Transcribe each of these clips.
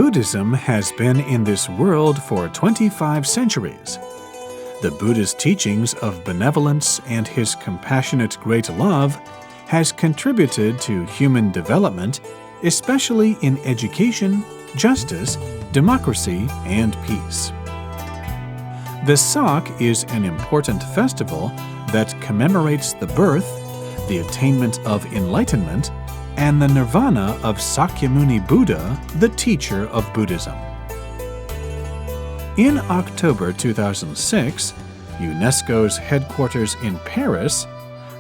Buddhism has been in this world for 25 centuries. The Buddha's teachings of benevolence and his compassionate great love has contributed to human development, especially in education, justice, democracy, and peace. Vesak is an important festival that commemorates the birth, the attainment of enlightenment, and the nirvana of Sakyamuni Buddha, the teacher of Buddhism. In October 2006, UNESCO's headquarters in Paris,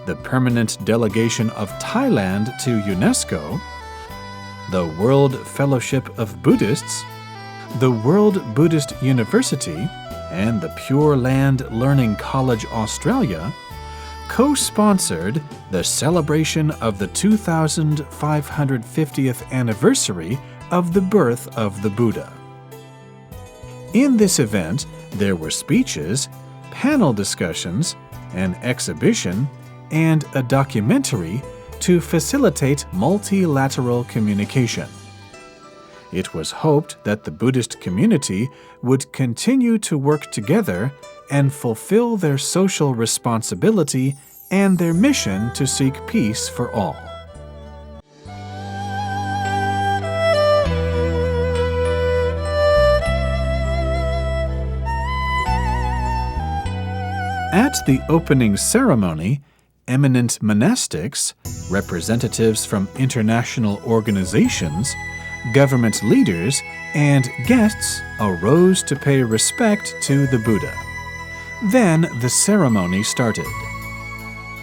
the permanent delegation of Thailand to UNESCO, the World Fellowship of Buddhists, the World Buddhist University, and the Pure Land Learning College Australia co-sponsored the celebration of the 2550th anniversary of the birth of the Buddha. In this event, there were speeches, panel discussions, an exhibition, and a documentary to facilitate multilateral communication. It was hoped that the Buddhist community would continue to work together and fulfill their social responsibility and their mission to seek peace for all. At the opening ceremony, eminent monastics, representatives from international organizations, government leaders, and guests arose to pay respect to the Buddha. Then the ceremony started.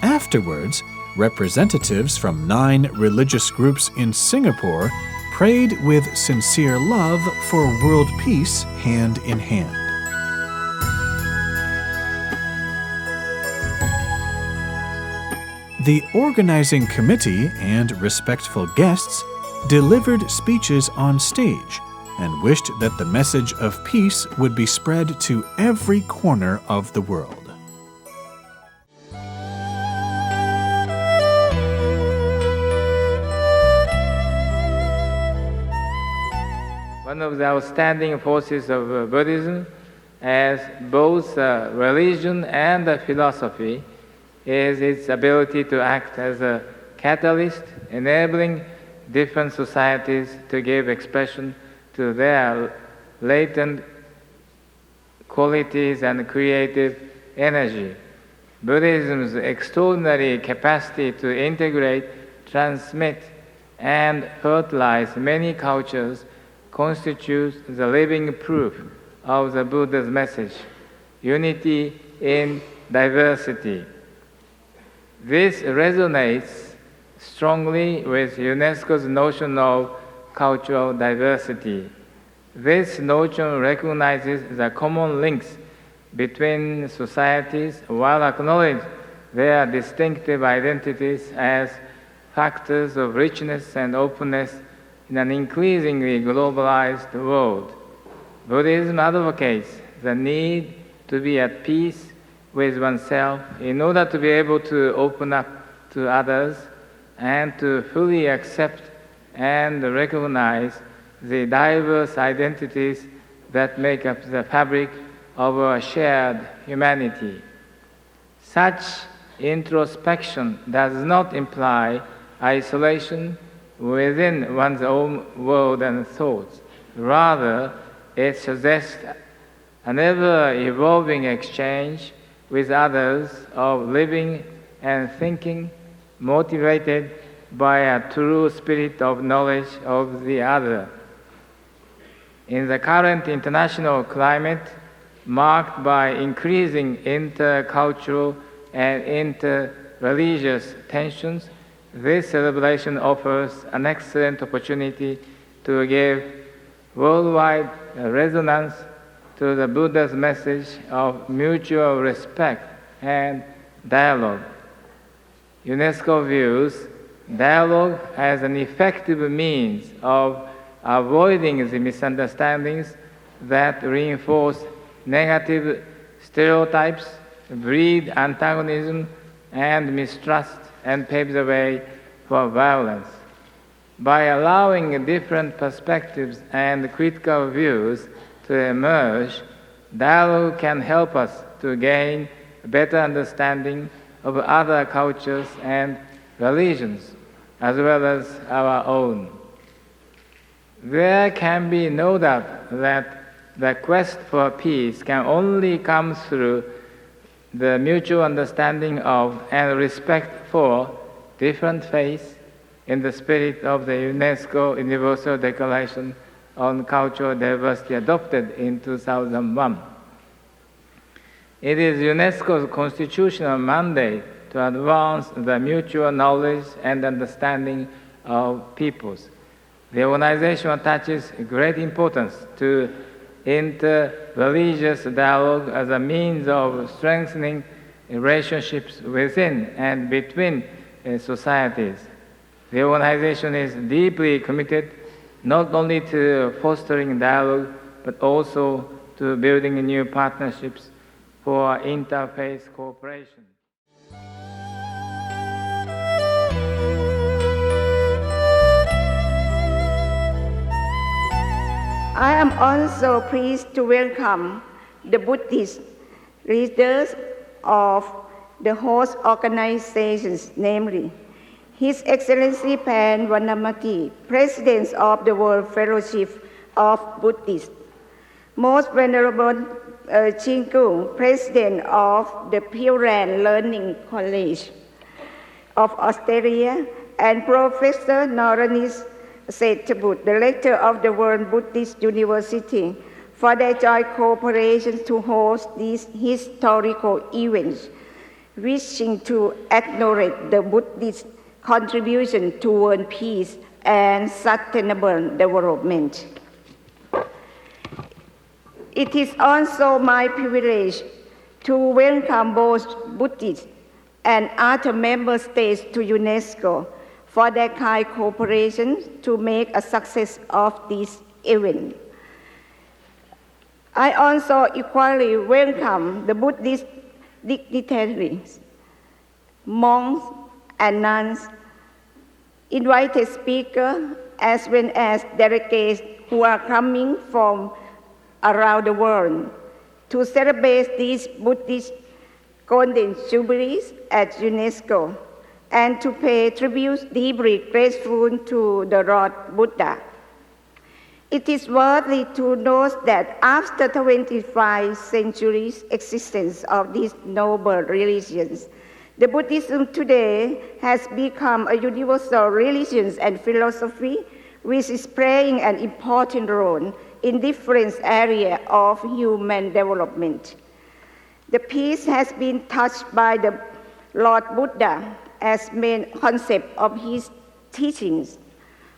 Afterwards, representatives from 9 religious groups in Singapore prayed with sincere love for world peace hand in hand. The organizing committee and respectful guests delivered speeches on stage and wished that the message of peace would be spread to every corner of the world. One of the outstanding forces of Buddhism, as both a religion and a philosophy, is its ability to act as a catalyst, enabling different societies to give expression to their latent qualities and creative energy. Buddhism's extraordinary capacity to integrate, transmit, and fertilize many cultures constitutes the living proof of the Buddha's message, unity in diversity. This resonates strongly with UNESCO's notion of cultural diversity. This notion recognizes the common links between societies while acknowledging their distinctive identities as factors of richness and openness in an increasingly globalized world. Buddhism advocates the need to be at peace with oneself in order to be able to open up to others and to fully accept and recognize the diverse identities that make up the fabric of our shared humanity. Such introspection does not imply isolation within one's own world and thoughts. Rather, it suggests an ever-evolving exchange with others of living and thinking, motivated by a true spirit of knowledge of the other. In the current international climate, marked by increasing intercultural and interreligious tensions, this celebration offers an excellent opportunity to give worldwide resonance to the Buddha's message of mutual respect and dialogue. UNESCO views dialogue as an effective means of avoiding the misunderstandings that reinforce negative stereotypes, breed antagonism and mistrust, and pave the way for violence. By allowing different perspectives and critical views to emerge, dialogue can help us to gain a better understanding of other cultures and religions, as well as our own. There can be no doubt that the quest for peace can only come through the mutual understanding of and respect for different faiths in the spirit of the UNESCO Universal Declaration on Cultural Diversity adopted in 2001. It is UNESCO's constitutional mandate to advance the mutual knowledge and understanding of peoples. The organization attaches great importance to inter-religious dialogue as a means of strengthening relationships within and between societies. The organization is deeply committed not only to fostering dialogue, but also to building new partnerships for interfaith cooperation. I am also pleased to welcome the Buddhist leaders of the host organizations, namely His Excellency Pan Vanamati, President of the World Fellowship of Buddhists, Most Venerable Chingu, President of the Pure Land Learning College of Australia, and Professor Noranis Sethabut, Director of the World Buddhist University, for their joint cooperation to host these historical events, wishing to acknowledge the Buddhist contribution to world peace and sustainable development. It is also my privilege to welcome both Buddhists and other member states to UNESCO for their kind cooperation to make a success of this event. I also equally welcome the Buddhist dignitaries, monks and nuns, invited speakers, as well as delegates who are coming from around the world to celebrate these Buddhist Golden Jubilees at UNESCO and to pay tribute deeply grateful to the Lord Buddha. It is worthy to note that after 25 centuries existence of these noble religions, the Buddhism today has become a universal religion and philosophy which is playing an important role in different areas of human development. The peace has been touched by the Lord Buddha as main concept of his teachings.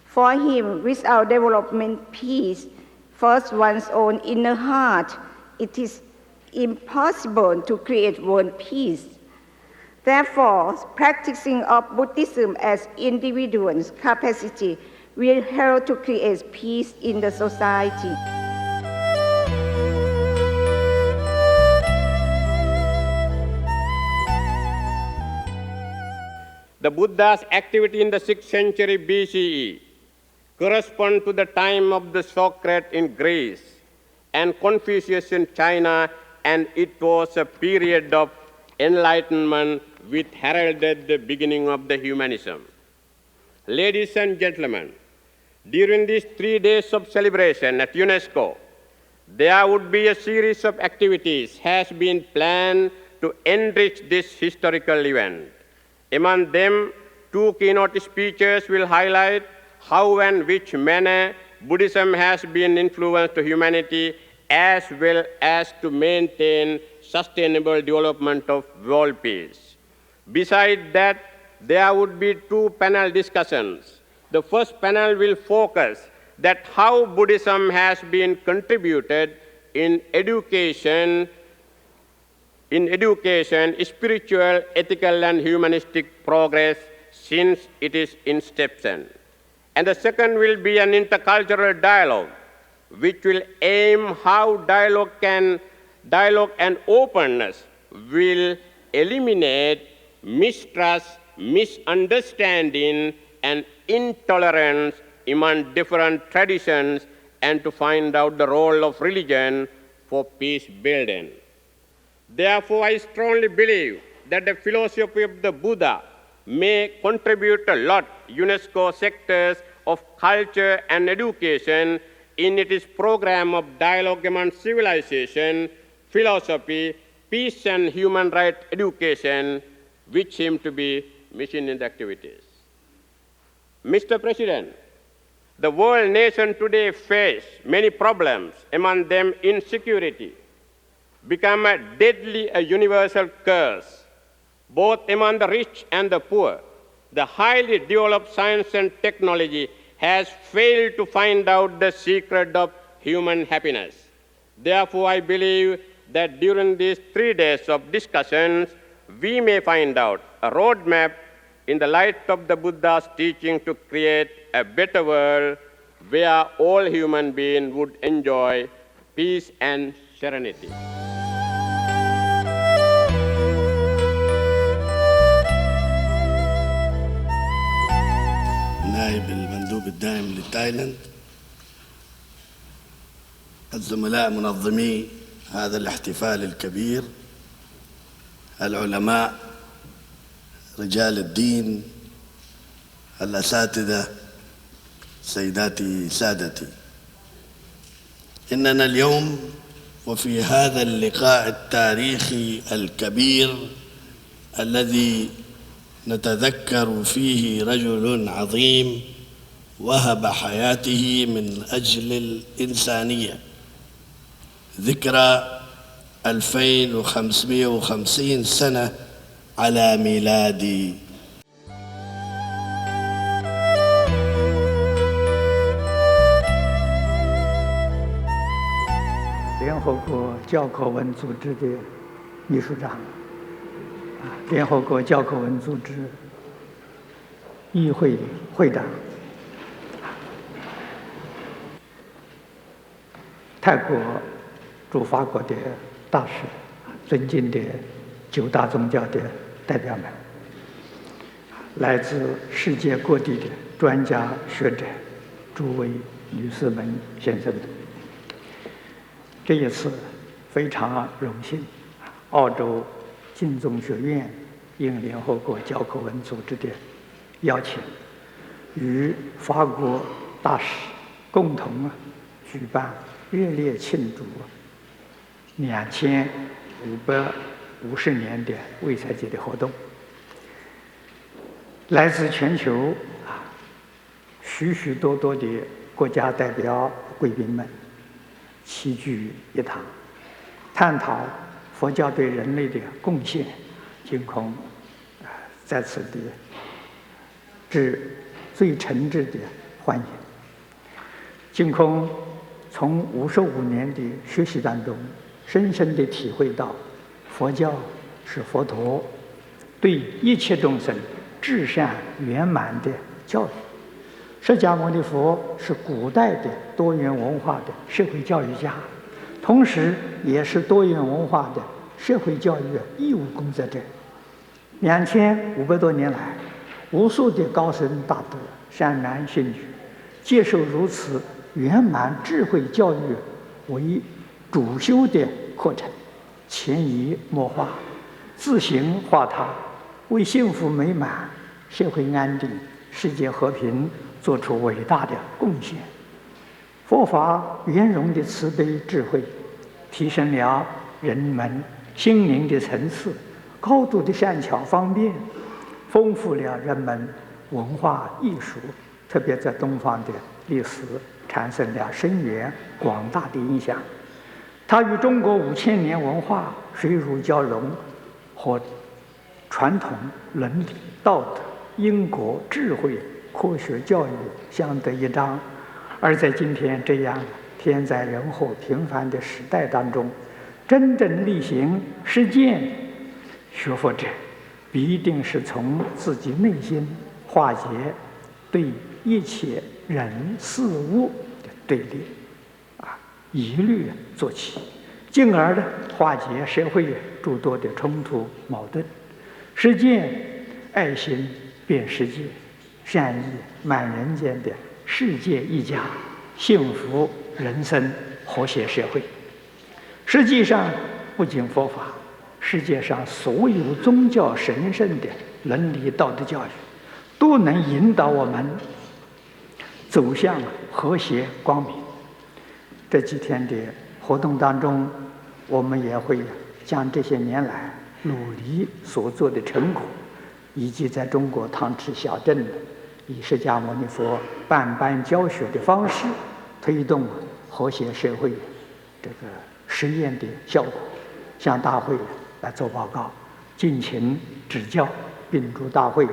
For him, without development peace, first one's own inner heart, it is impossible to create world peace. Therefore, practicing of Buddhism as individuals' capacity will help to create peace in the society. The Buddha's activity in the 6th century BCE corresponds to the time of the Socrates in Greece and Confucius in China, and it was a period of enlightenment which heralded the beginning of the humanism. Ladies and gentlemen, during these 3 days of celebration at UNESCO, there would be a series of activities has been planned to enrich this historical event. Among them, 2 keynote speeches will highlight how and which manner Buddhism has been influenced to humanity as well as to maintain sustainable development of world peace. Besides that, there would be 2 panel discussions. The first panel will focus that how Buddhism has been contributed in education, spiritual, ethical, and humanistic progress since its inception. And the second will be an intercultural dialogue, which will aim how dialogue and openness will eliminate mistrust, misunderstanding, and intolerance among different traditions and to find out the role of religion for peace building. Therefore, I strongly believe that the philosophy of the Buddha may contribute a lot UNESCO sectors of culture and education in its program of dialogue among civilization, philosophy, peace and human rights education, which seem to be missing in the activities. Mr. President, the world nation today face many problems, among them insecurity, become a deadly, a universal curse, both among the rich and the poor. The highly developed science and technology has failed to find out the secret of human happiness. Therefore, I believe that during these 3 days of discussions, we may find out a roadmap in the light of the Buddha's teaching to create a better world where all human beings would enjoy peace and serenity. نائب المندوب الدائم لتايلاند، الزملاء منظمي هذا الاحتفال الكبير، العلماء، رجال الدين، الأساتذة، سيداتي سادتي، إننا اليوم وفي هذا اللقاء التاريخي الكبير الذي نتذكر فيه رجل عظيم وهب حياته من أجل الإنسانية، ذكرى 2550 سنة على ميلاد联合国教科文组织的秘书长，联合国教科文组织议会会长，泰国驻法国的大使，尊敬的9大宗教的代表们，来自世界各地的专家学者，诸位女士们、先生们，这一次非常荣幸，澳洲浸宗学院应联合国教科文组织的邀请，与法国大使共同举办热烈庆祝2550年的卫赛节的活动。来自全球许许多多的国家代表贵宾们齐聚一堂，探讨佛教对人类的贡献，今空在此的致最诚挚的欢迎。净空从55年的学习当中，深深地体会到，佛教是佛陀对一切众生至善圆满的教育。释迦牟尼佛是古代的多元文化的社会教育家，同时也是多元文化的社会教育义务工作者。2500多年来，无数的高僧大德、善男信女，接受如此圆满智慧教育为主修的课程，潜移默化，自行化他，为幸福美满、社会安定、世界和平做出伟大的贡献。佛法圆融的慈悲智慧，提升了人们心灵的层次，高度的善巧方便，丰富了人们文化艺术，特别在东方的历史产生了深远广大的影响。它与中国5000年文化水乳交融，和传统伦理、道德、因果、智慧、科学教育相得益彰。而在今天这样天灾人祸频繁的时代当中，真正力行实践学佛者，必定是从自己内心化解对一切人事物的对立疑虑做起，进而呢化解社会诸多的冲突矛盾，实践爱心变世界，善意满人间的世界一家、幸福人生、和谐社会。实际上，不仅佛法，世界上所有宗教神圣的伦理道德教育，都能引导我们走向和谐光明。这几天的活动当中，我们也会将这些年来努力所做的成果，以及在中国唐池小镇以释迦牟尼佛办班教学的方式，推动和谐社会这个实验的效果，向大会来做报告，敬请指教，并祝大会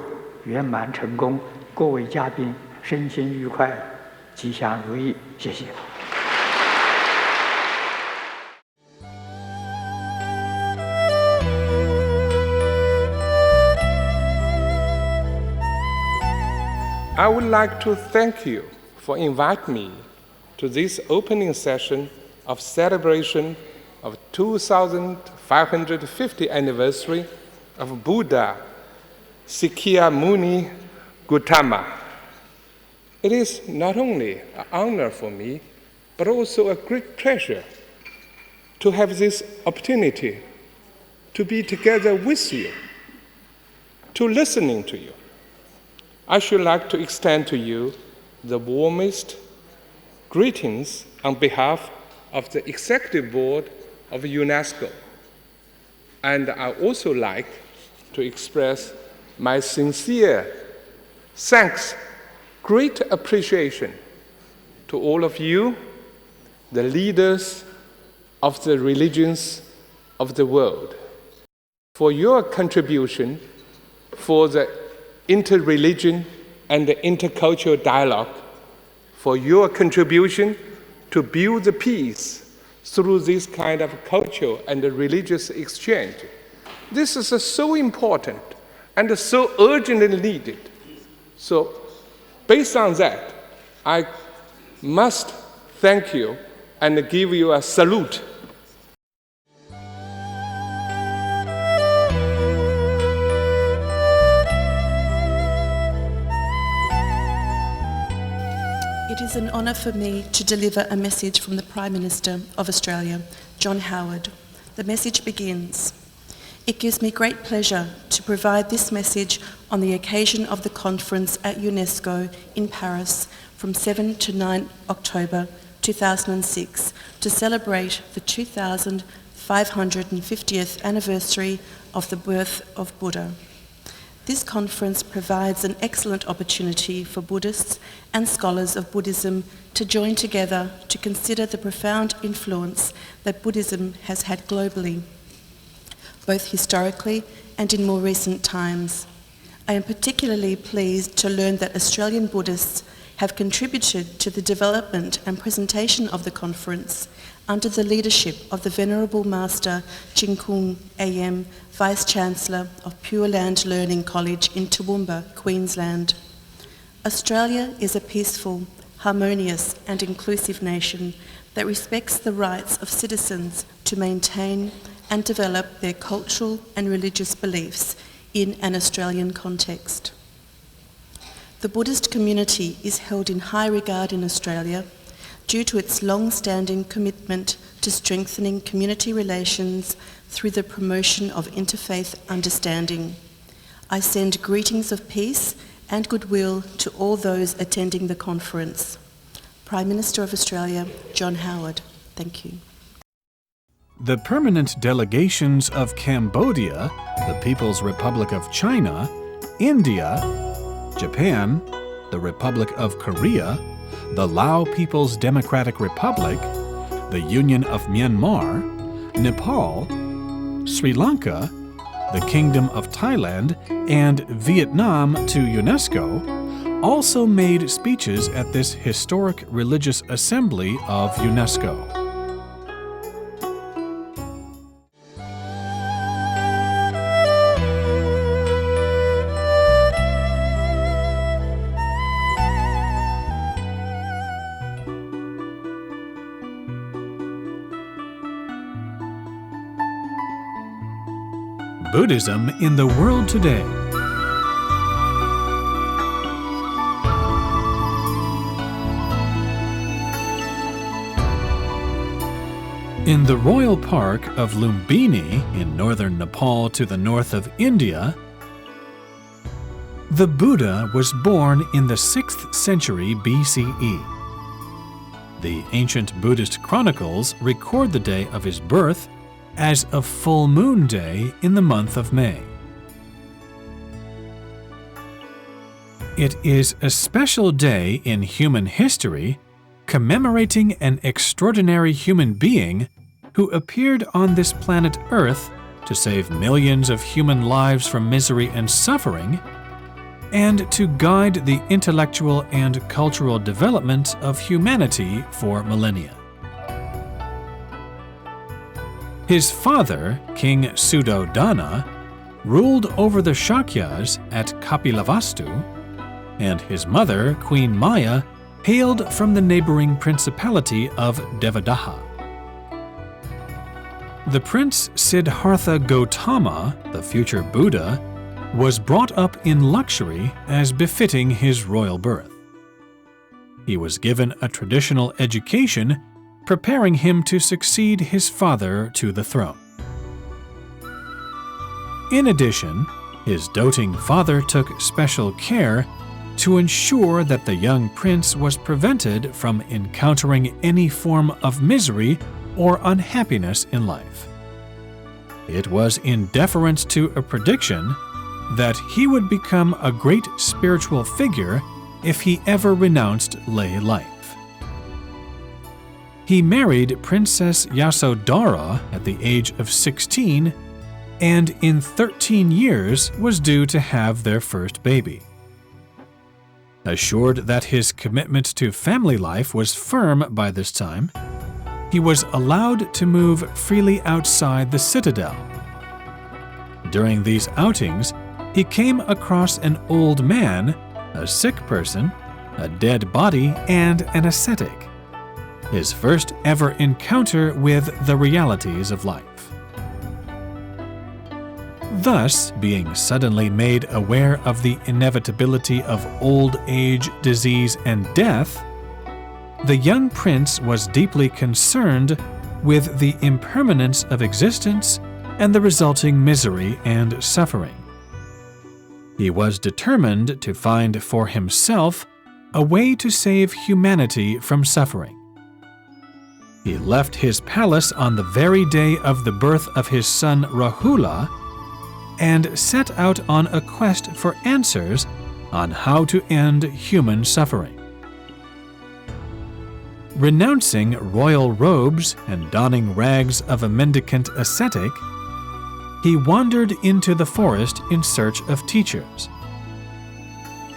圆满成功，各位嘉宾身心愉快，吉祥如意。谢谢。I would like to thank you for inviting me to this opening session of celebration of 2550th anniversary of Buddha Sakyamuni Gautama. It is not only an honor for me, but also a great pleasure to have this opportunity to be together with you, to listening to you. I should like to extend to you the warmest greetings on behalf of the Executive Board of UNESCO. And I also like to express my sincere thanks, great appreciation to all of you, the leaders of the religions of the world, for your contribution for the interreligion and the intercultural dialogue, for your contribution to build the peace through this kind of cultural and religious exchange. This is so important and so urgently needed. So, based on that, I must thank you and give you a salute. It is an honour for me to deliver a message from the Prime Minister of Australia, John Howard. The message begins, "It gives me great pleasure to provide this message on the occasion of the conference at UNESCO in Paris from 7 to 9 October 2006 to celebrate the 2550th anniversary of the birth of Buddha. This conference provides an excellent opportunity for Buddhists and scholars of Buddhism to join together to consider the profound influence that Buddhism has had globally, both historically and in more recent times. I am particularly pleased to learn that Australian Buddhists have contributed to the development and presentation of the conference under the leadership of the Venerable Master Ching Kung AM, Vice-Chancellor of Pure Land Learning College in Toowoomba, Queensland. Australia is a peaceful, harmonious and inclusive nation that respects the rights of citizens to maintain and develop their cultural and religious beliefs in an Australian context. The Buddhist community is held in high regard in Australia due to its long-standing commitment to strengthening community relations through the promotion of interfaith understanding. I send greetings of peace and goodwill to all those attending the conference. Prime Minister of Australia, John Howard. Thank you. The permanent delegations of Cambodia, the People's Republic of China, India, Japan, the Republic of Korea, the Lao People's Democratic Republic, the Union of Myanmar, Nepal, Sri Lanka, the Kingdom of Thailand, and Vietnam to UNESCO, also made speeches at this historic religious assembly of UNESCO. Buddhism in the world today. In the royal park of Lumbini in northern Nepal to the north of India, the Buddha was born in the 6th century BCE. The ancient Buddhist chronicles record the day of his birth as a full moon day in the month of May. It is a special day in human history commemorating an extraordinary human being who appeared on this planet Earth to save millions of human lives from misery and suffering, and to guide the intellectual and cultural development of humanity for millennia. His father, King Suddhodana, ruled over the Shakyas at Kapilavastu, and his mother, Queen Maya, hailed from the neighboring principality of Devadaha. The Prince Siddhartha Gautama, the future Buddha, was brought up in luxury as befitting his royal birth. He was given a traditional education, preparing him to succeed his father to the throne. In addition, his doting father took special care to ensure that the young prince was prevented from encountering any form of misery or unhappiness in life. It was in deference to a prediction that he would become a great spiritual figure if he ever renounced lay life. He married Princess Yasodhara at the age of 16, and in 13 years was due to have their first baby. Assured that his commitment to family life was firm by this time, he was allowed to move freely outside the citadel. During these outings, he came across an old man, a sick person, a dead body, and an ascetic, his first ever encounter with the realities of life. Thus, being suddenly made aware of the inevitability of old age, disease, and death, the young prince was deeply concerned with the impermanence of existence and the resulting misery and suffering. He was determined to find for himself a way to save humanity from suffering. He left his palace on the very day of the birth of his son Rahula and set out on a quest for answers on how to end human suffering. Renouncing royal robes and donning rags of a mendicant ascetic, he wandered into the forest in search of teachers.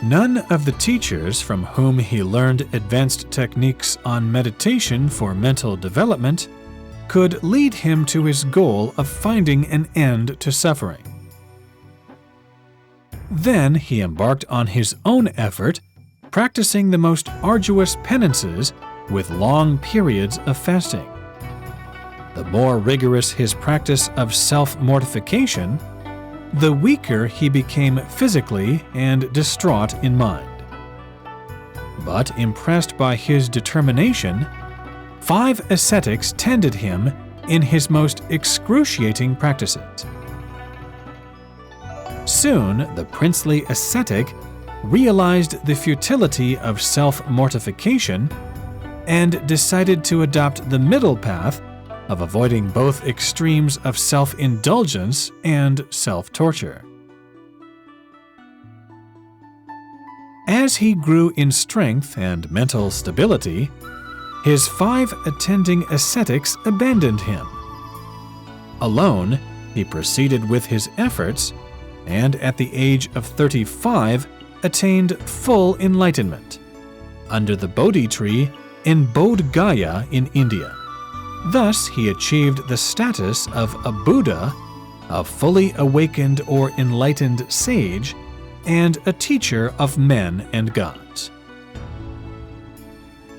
None of the teachers from whom he learned advanced techniques on meditation for mental development could lead him to his goal of finding an end to suffering. Then he embarked on his own effort, practicing the most arduous penances with long periods of fasting. The more rigorous his practice of self-mortification, the weaker he became physically and distraught in mind. But impressed by his determination, 5 ascetics tended him in his most excruciating practices. Soon, the princely ascetic realized the futility of self-mortification and decided to adopt the middle path of avoiding both extremes of self-indulgence and self-torture. As he grew in strength and mental stability, his 5 attending ascetics abandoned him. Alone, he proceeded with his efforts, and at the age of 35 attained full enlightenment under the Bodhi tree in Bodh Gaya in India. Thus, he achieved the status of a Buddha, a fully awakened or enlightened sage, and a teacher of men and gods.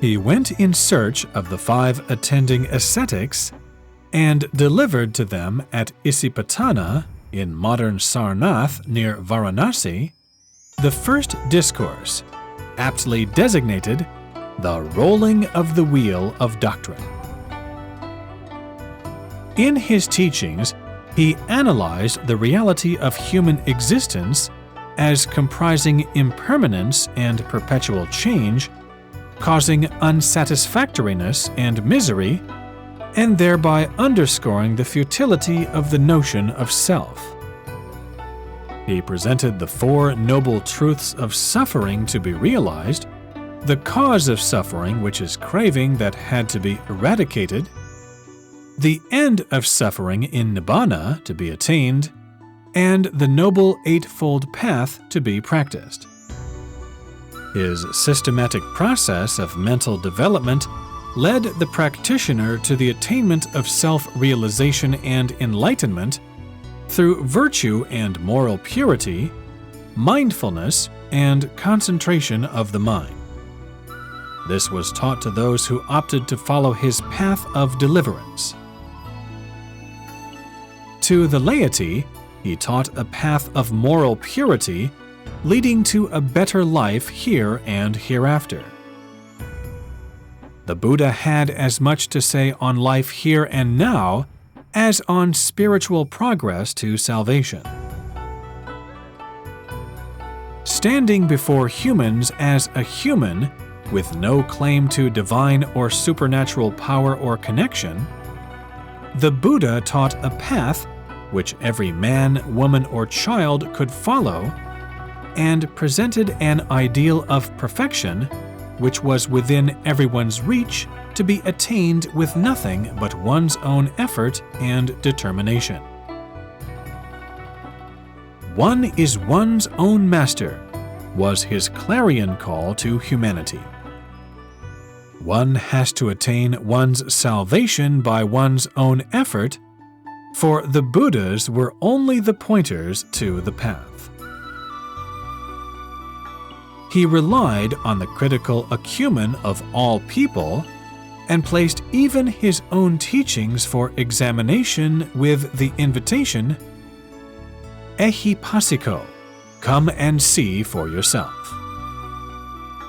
He went in search of the 5 attending ascetics and delivered to them at Isipatana, in modern Sarnath near Varanasi, the first discourse, aptly designated the rolling of the wheel of doctrine. In his teachings, he analyzed the reality of human existence as comprising impermanence and perpetual change, causing unsatisfactoriness and misery, and thereby underscoring the futility of the notion of self. He presented the four noble truths of suffering to be realized, the cause of suffering, which is craving that had to be eradicated, the end of suffering in Nibbana to be attained, and the Noble Eightfold Path to be practiced. His systematic process of mental development led the practitioner to the attainment of self-realization and enlightenment through virtue and moral purity, mindfulness, and concentration of the mind. This was taught to those who opted to follow his path of deliverance. To the laity, he taught a path of moral purity leading to a better life here and hereafter. The Buddha had as much to say on life here and now as on spiritual progress to salvation. Standing before humans as a human with no claim to divine or supernatural power or connection, the Buddha taught a path which every man, woman, or child could follow, and presented an ideal of perfection which was within everyone's reach to be attained with nothing but one's own effort and determination. One is one's own master was his clarion call to humanity. One has to attain one's salvation by one's own effort, for the Buddhas were only the pointers to the path. He relied on the critical acumen of all people and placed even his own teachings for examination with the invitation, "Ehipassiko, come and see for yourself."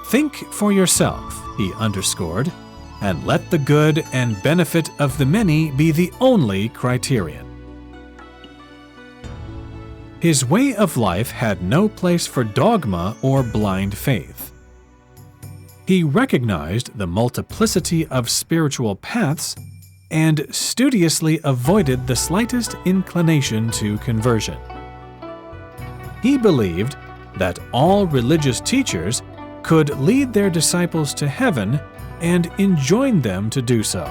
Think for yourself, he underscored, and let the good and benefit of the many be the only criterion. His way of life had no place for dogma or blind faith. He recognized the multiplicity of spiritual paths and studiously avoided the slightest inclination to conversion. He believed that all religious teachers could lead their disciples to heaven and enjoin them to do so.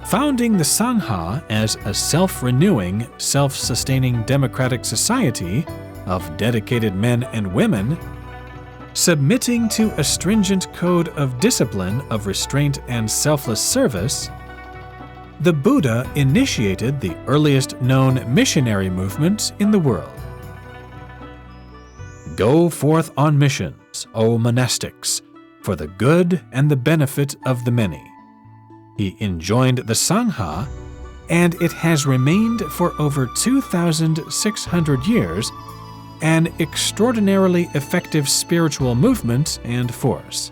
Founding the Sangha as a self-renewing, self-sustaining democratic society of dedicated men and women, submitting to a stringent code of discipline of restraint and selfless service, the Buddha initiated the earliest known missionary movement in the world. Go forth on missions, O monastics, for the good and the benefit of the many. He enjoined the Sangha, and it has remained for over 2,600 years an extraordinarily effective spiritual movement and force.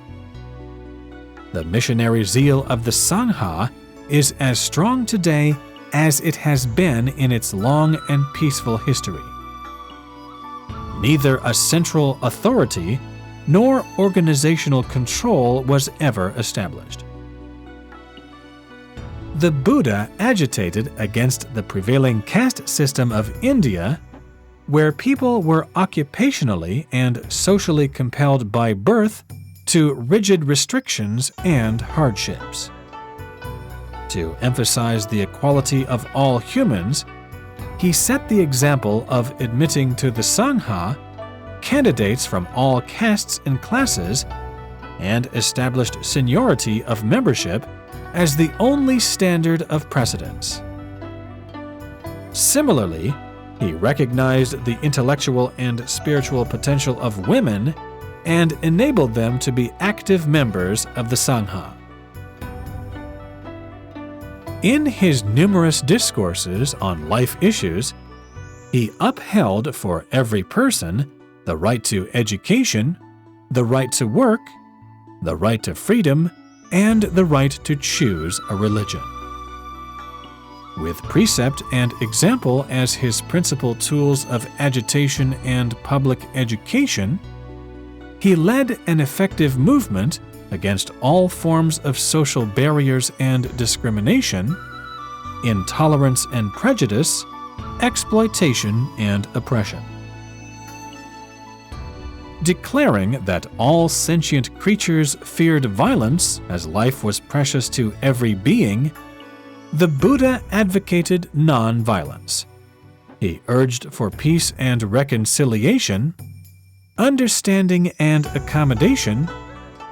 The missionary zeal of the Sangha is as strong today as it has been in its long and peaceful history. Neither a central authority nor organizational control was ever established. The Buddha agitated against the prevailing caste system of India, where people were occupationally and socially compelled by birth to rigid restrictions and hardships. To emphasize the equality of all humans, he set the example of admitting to the Sangha candidates from all castes and classes and established seniority of membership as the only standard of precedence. Similarly, he recognized the intellectual and spiritual potential of women and enabled them to be active members of the Sangha. In his numerous discourses on life issues, he upheld for every person the right to education, the right to work, the right to freedom, and the right to choose a religion. with precept and example as his principal tools of agitation and public education, he led an effective movement against all forms of social barriers and discrimination, intolerance and prejudice, exploitation and oppression. Declaring that all sentient creatures feared violence as life was precious to every being, the Buddha advocated non-violence. He urged for peace and reconciliation, understanding and accommodation,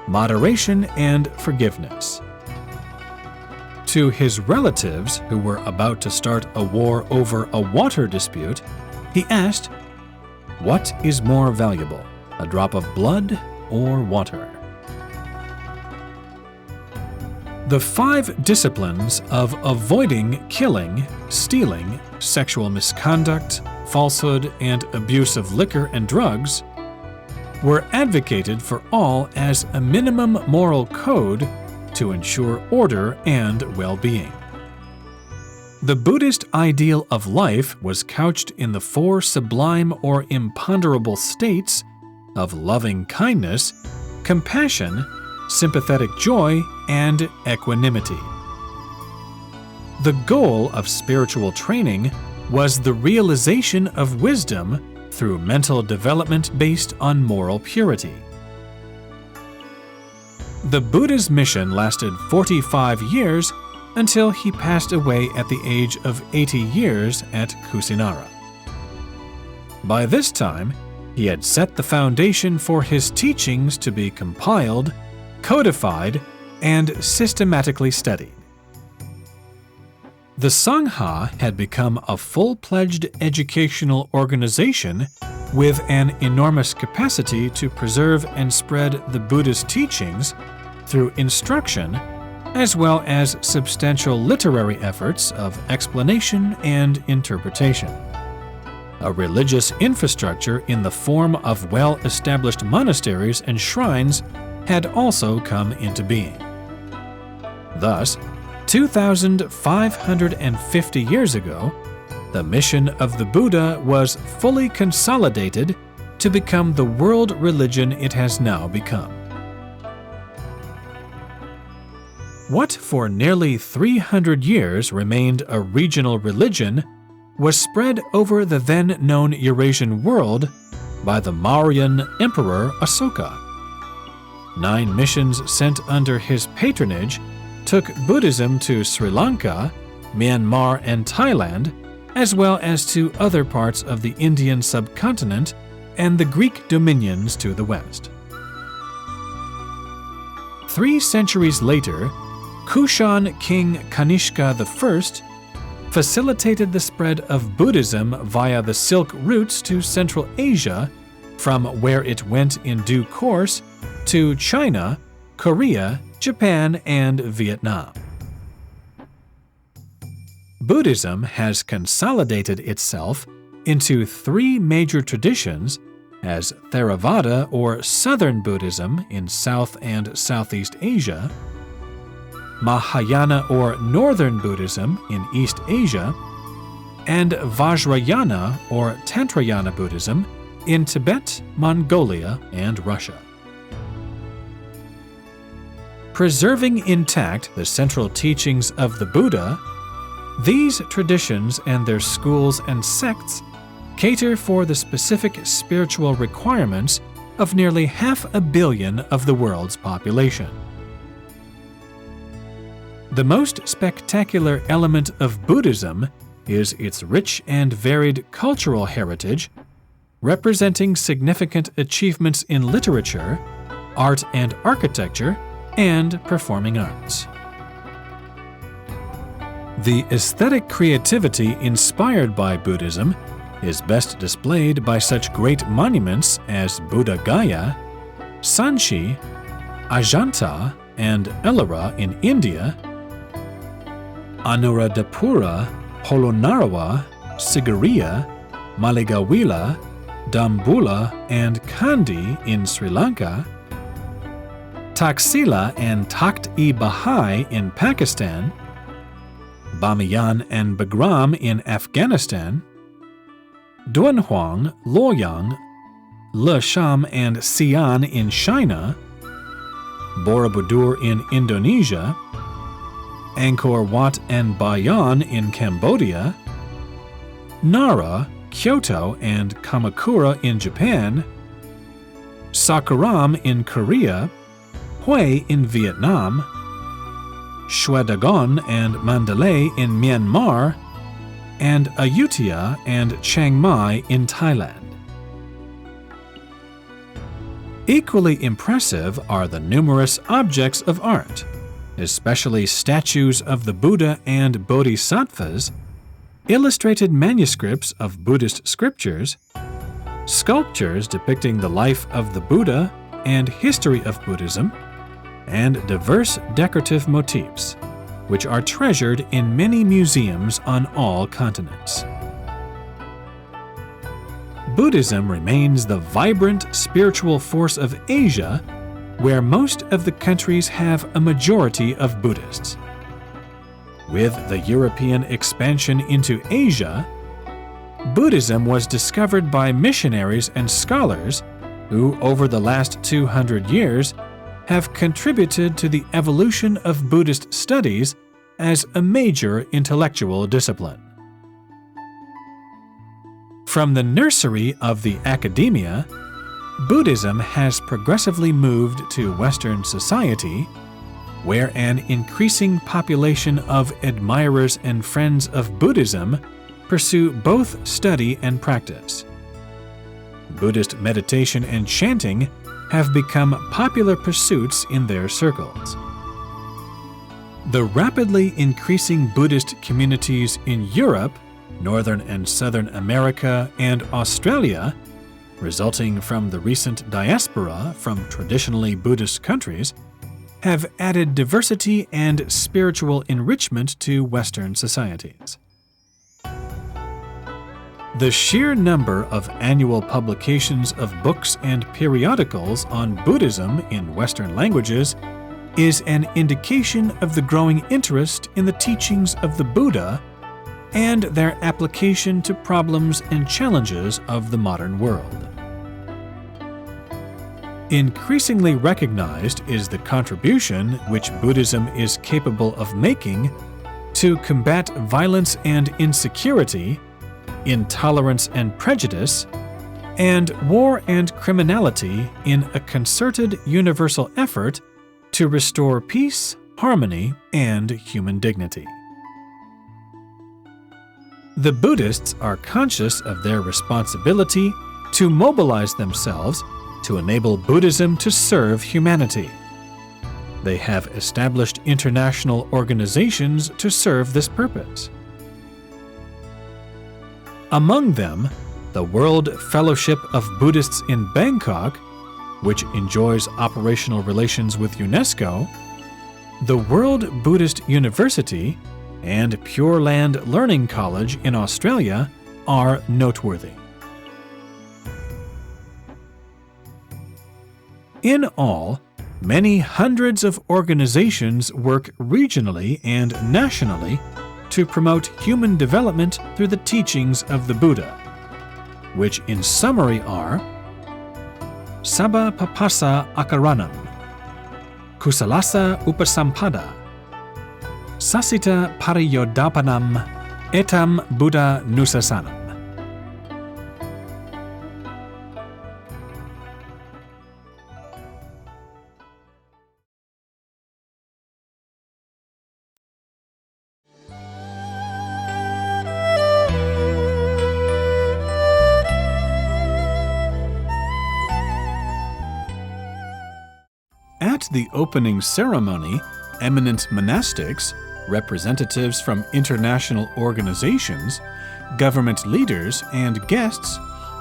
moderation and forgiveness. To his relatives who were about to start a war over a water dispute, he asked, "What is more valuable, a drop of blood or water?" The 5 disciplines of avoiding killing, stealing, sexual misconduct, falsehood, and abuse of liquor and drugs were advocated for all as a minimum moral code to ensure order and well-being. The Buddhist ideal of life was couched in the 4 sublime or imponderable states of loving kindness, compassion, sympathetic joy, and equanimity. The goal of spiritual training was the realization of wisdom through mental development based on moral purity. The Buddha's mission lasted 45 years until he passed away at the age of 80 years at Kusinara. By this time, he had set the foundation for his teachings to be compiled, codified, and systematically studied. The Sangha had become a full-fledged educational organization with an enormous capacity to preserve and spread the Buddhist teachings through instruction, as well as substantial literary efforts of explanation and interpretation. A religious infrastructure in the form of well-established monasteries and shrines had also come into being. Thus, 2,550 years ago, the mission of the Buddha was fully consolidated to become the world religion it has now become. What for nearly 300 years remained a regional religion was spread over the then-known Eurasian world by the Mauryan Emperor Asoka. 9 missions sent under his patronage took Buddhism to Sri Lanka, Myanmar, and Thailand, as well as to other parts of the Indian subcontinent and the Greek dominions to the west. 3 centuries later, Kushan King Kanishka I facilitated the spread of Buddhism via the Silk routes to Central Asia, from where it went in due course to China, Korea, Japan, and Vietnam. Buddhism has consolidated itself into 3 major traditions as Theravada or Southern Buddhism in South and Southeast Asia, Mahayana or Northern Buddhism in East Asia, and Vajrayana or Tantrayana Buddhism in Tibet, Mongolia, and Russia. Preserving intact the central teachings of the Buddha, these traditions and their schools and sects cater for the specific spiritual requirements of nearly 500 million of the world's population. The most spectacular element of Buddhism is its rich and varied cultural heritage, representing significant achievements in literature, art and architecture, and performing arts. The aesthetic creativity inspired by Buddhism is best displayed by such great monuments as Buddha Gaya, Sanchi, Ajanta, and Ellora in India, Anuradhapura, Polonnaruwa, Sigiriya, Maligawila, Dambulla, and Kandy in Sri Lanka, Taxila and Takht-i Bahai in Pakistan, Bamiyan and Bagram in Afghanistan, Dunhuang, Luoyang, Lesham and Xi'an in China, Borobudur in Indonesia, Angkor Wat and Bayon in Cambodia, Nara, Kyoto, and Kamakura in Japan, Sakharam in Korea, Hue in Vietnam, Shwedagon and Mandalay in Myanmar, and Ayutthaya and Chiang Mai in Thailand. Equally impressive are the numerous objects of art, especially statues of the Buddha and Bodhisattvas, illustrated manuscripts of Buddhist scriptures, sculptures depicting the life of the Buddha and history of Buddhism, and diverse decorative motifs, which are treasured in many museums on all continents. Buddhism remains the vibrant spiritual force of Asia, where most of the countries have a majority of Buddhists. With the European expansion into Asia, Buddhism was discovered by missionaries and scholars who, over the last 200 years, have contributed to the evolution of Buddhist studies as a major intellectual discipline. From the nursery of the academia, Buddhism has progressively moved to Western society, where an increasing population of admirers and friends of Buddhism pursue both study and practice. Buddhist meditation and chanting have become popular pursuits in their circles. The rapidly increasing Buddhist communities in Europe, Northern and Southern America, and Australia, resulting from the recent diaspora from traditionally Buddhist countries, have added diversity and spiritual enrichment to Western societies. The sheer number of annual publications of books and periodicals on Buddhism in Western languages is an indication of the growing interest in the teachings of the Buddha and their application to problems and challenges of the modern world. Increasingly recognized is the contribution which Buddhism is capable of making to combat violence and insecurity, intolerance and prejudice, and war and criminality in a concerted universal effort to restore peace, harmony, and human dignity. The Buddhists are conscious of their responsibility to mobilize themselves to enable Buddhism to serve humanity. They have established international organizations to serve this purpose. Among them, the World Fellowship of Buddhists in Bangkok, which enjoys operational relations with UNESCO, the World Buddhist University, and Pure Land Learning College in Australia are noteworthy. In all, many hundreds of organizations work regionally and nationally to promote human development through the teachings of the Buddha, which in summary are Sabba Papassa Akaranam, Kusalasa Upasampada, Sasita Pariyodapanam, Etam Buddha Nusasanam. At the opening ceremony, eminent monastics, representatives from international organizations, government leaders, and guests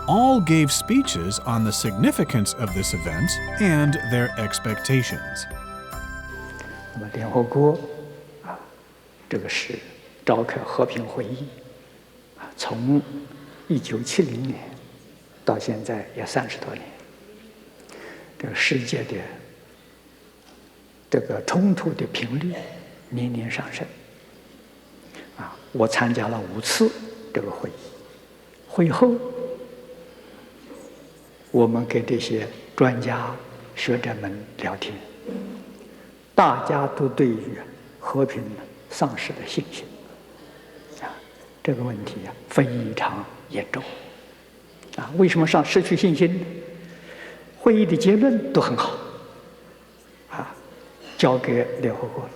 all gave speeches on the significance of this event and their expectations. 联合国这个是召开和平会议从1970年到现在也30多年，这个世界的这个冲突的频率年年上升，我参加了5次这个会议。会后，我们跟这些专家学者们聊天，大家都对于和平丧失了信心。这个问题非常严重。为什么失去信心呢？会议的结论都很好，交给联合国了。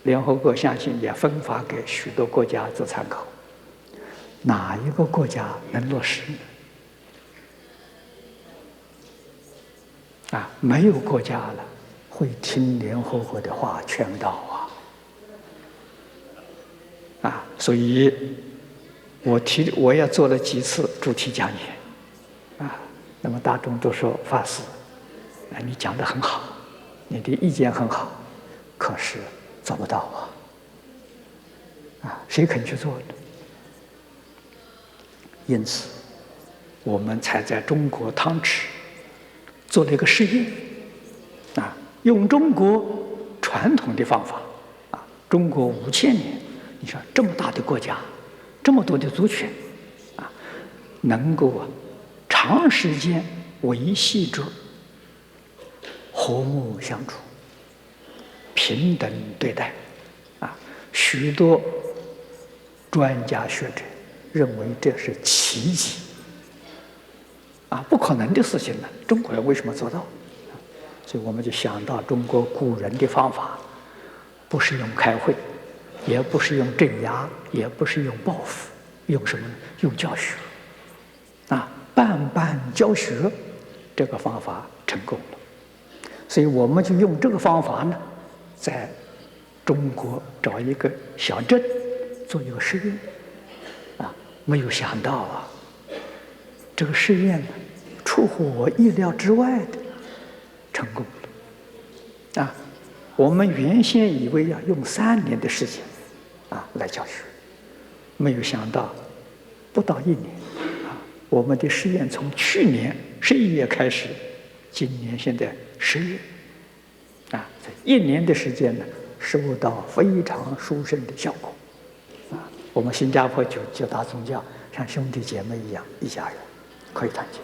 联合国相信也分发给许多国家做参考。哪一个国家能落实呢？没有国家了会听联合国的话劝导所以我也做了几次主题讲演那么大众都说法师你讲得很好，你的意见很好，可是做不到谁肯去做呢？因此我们才在中国汤池做了一个试验用中国传统的方法中国5000年，你说这么大的国家，这么多的族群能够长时间维系着和睦相处、平等对待许多专家学者认为这是奇迹不可能的事情呢。中国人为什么做到？所以我们就想到中国古人的方法，不是用开会，也不是用镇压，也不是用报复，用什么呢？用教学办教学，这个方法成功了。所以我们就用这个方法呢，在中国找一个小镇做一个实验没有想到这个试验呢出乎我意料之外的成功了我们原先以为要用3年的时间来教学，没有想到不到1年我们的试验从去年11月开始，今年现在10月在1年的时间呢，收到非常殊胜的效果我们新加坡9大宗教像兄弟姐妹一样，一家人可以团结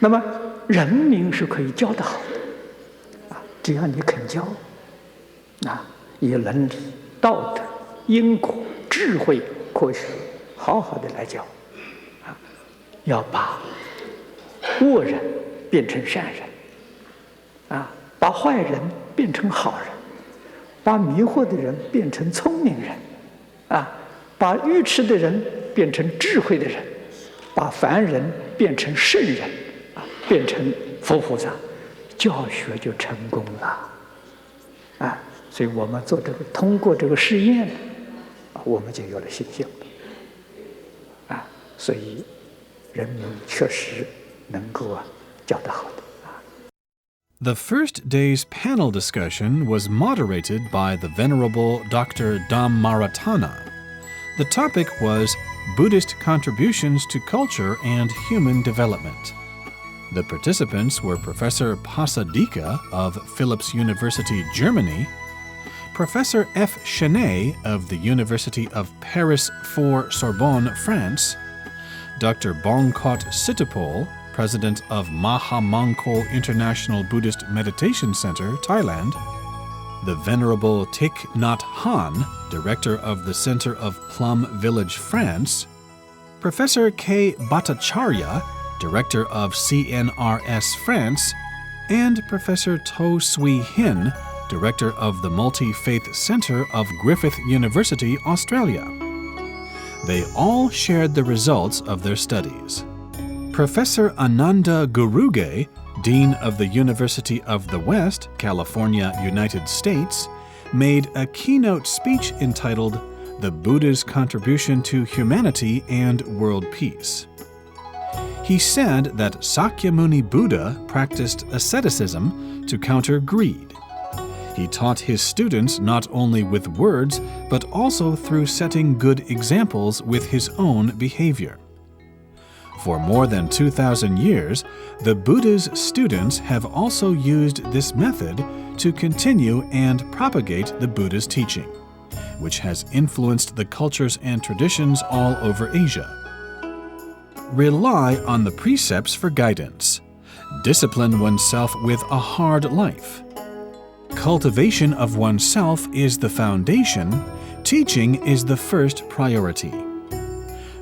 那么人民是可以教得好的只要你肯教以伦理、道德、因果、智慧、科学好好的来教要把恶人变成善人把坏人变成好人，把迷惑的人变成聪明人把愚痴的人变成智慧的人，把凡人变成圣人变成佛菩萨，教学就成功了所以我们通过这个试验我们就有了信心所以人民确实能够教得好的The first day's panel discussion was moderated by the Venerable Dr. Dhammaratana. The topic was Buddhist Contributions to Culture and Human Development. The participants were Professor Pasadika of Philipps University, Germany, Professor F. Chenet of the University of Paris 4 Sorbonne, France, Dr. Bongkot Sitapol, President of Maha Mongkol International Buddhist Meditation Center, Thailand, the Venerable Thich Nhat Hanh, Director of the Center of Plum Village, France, Professor K. Bhattacharya, Director of CNRS France, and Professor To Sui Hin, Director of the Multi-Faith Center of Griffith University, Australia. They all shared the results of their studies. Professor Ananda Guruge, Dean of the University of the West, California, United States, made a keynote speech entitled The Buddha's Contribution to Humanity and World Peace. He said that Sakyamuni Buddha practiced asceticism to counter greed. He taught his students not only with words, but also through setting good examples with his own behavior. For more than 2,000 years, the Buddha's students have also used this method to continue and propagate the Buddha's teaching. which has influenced the cultures and traditions all over Asia. Rely on the precepts for guidance. Discipline oneself with a hard life. Cultivation of oneself is the foundation. Teaching is the first priority.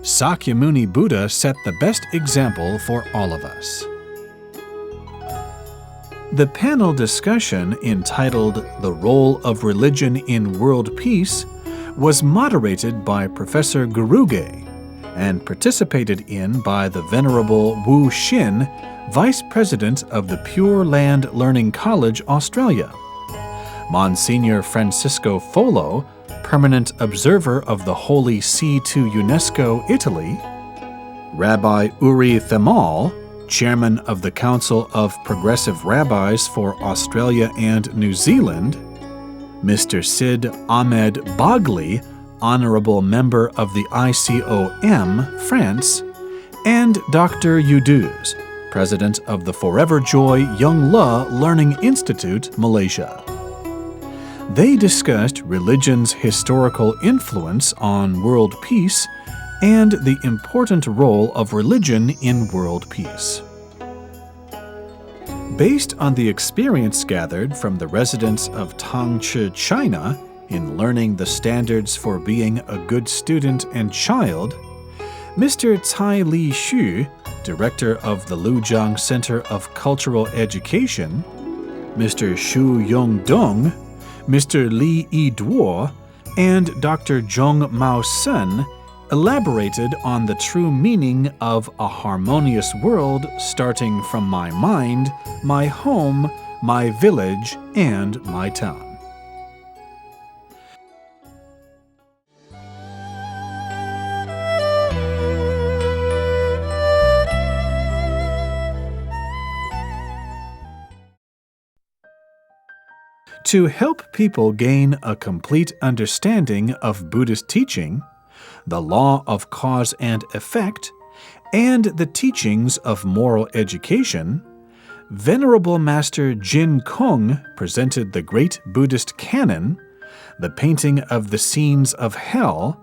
Sakyamuni Buddha set the best example for all of us. The panel discussion entitled The Role of Religion in World Peace was moderated by Professor Guruge and participated in by the Venerable Wu Xin, Vice President of the Pure Land Learning College, Australia, Monsignor Francisco Folo, Permanent Observer of the Holy See to UNESCO, Italy, Rabbi Uri Themal, Chairman of the Council of Progressive Rabbis for Australia and New Zealand, Mr. Sid Ahmed Bagli, Honorable Member of the ICOM, France, and Dr. Yuduz, President of the Forever Joy Young Le Learning Institute, Malaysia. They discussed religion's historical influence on world peace and the important role of religion in world peace. Based on the experience gathered from the residents of Tangchi, China, in learning the standards for being a good student and child, Mr. Cai Li Xu, Director of the Lujiang Center of Cultural Education, Mr. Xu Yongdong, Mr. Li Yiduo, and Dr. Zhong Mao Sun elaborated on the true meaning of a harmonious world starting from my mind, my home, my village, and my town. To help people gain a complete understanding of Buddhist teaching, the law of cause and effect, and the teachings of moral education, Venerable Master Jin Kung presented the great Buddhist canon, the painting of the scenes of hell,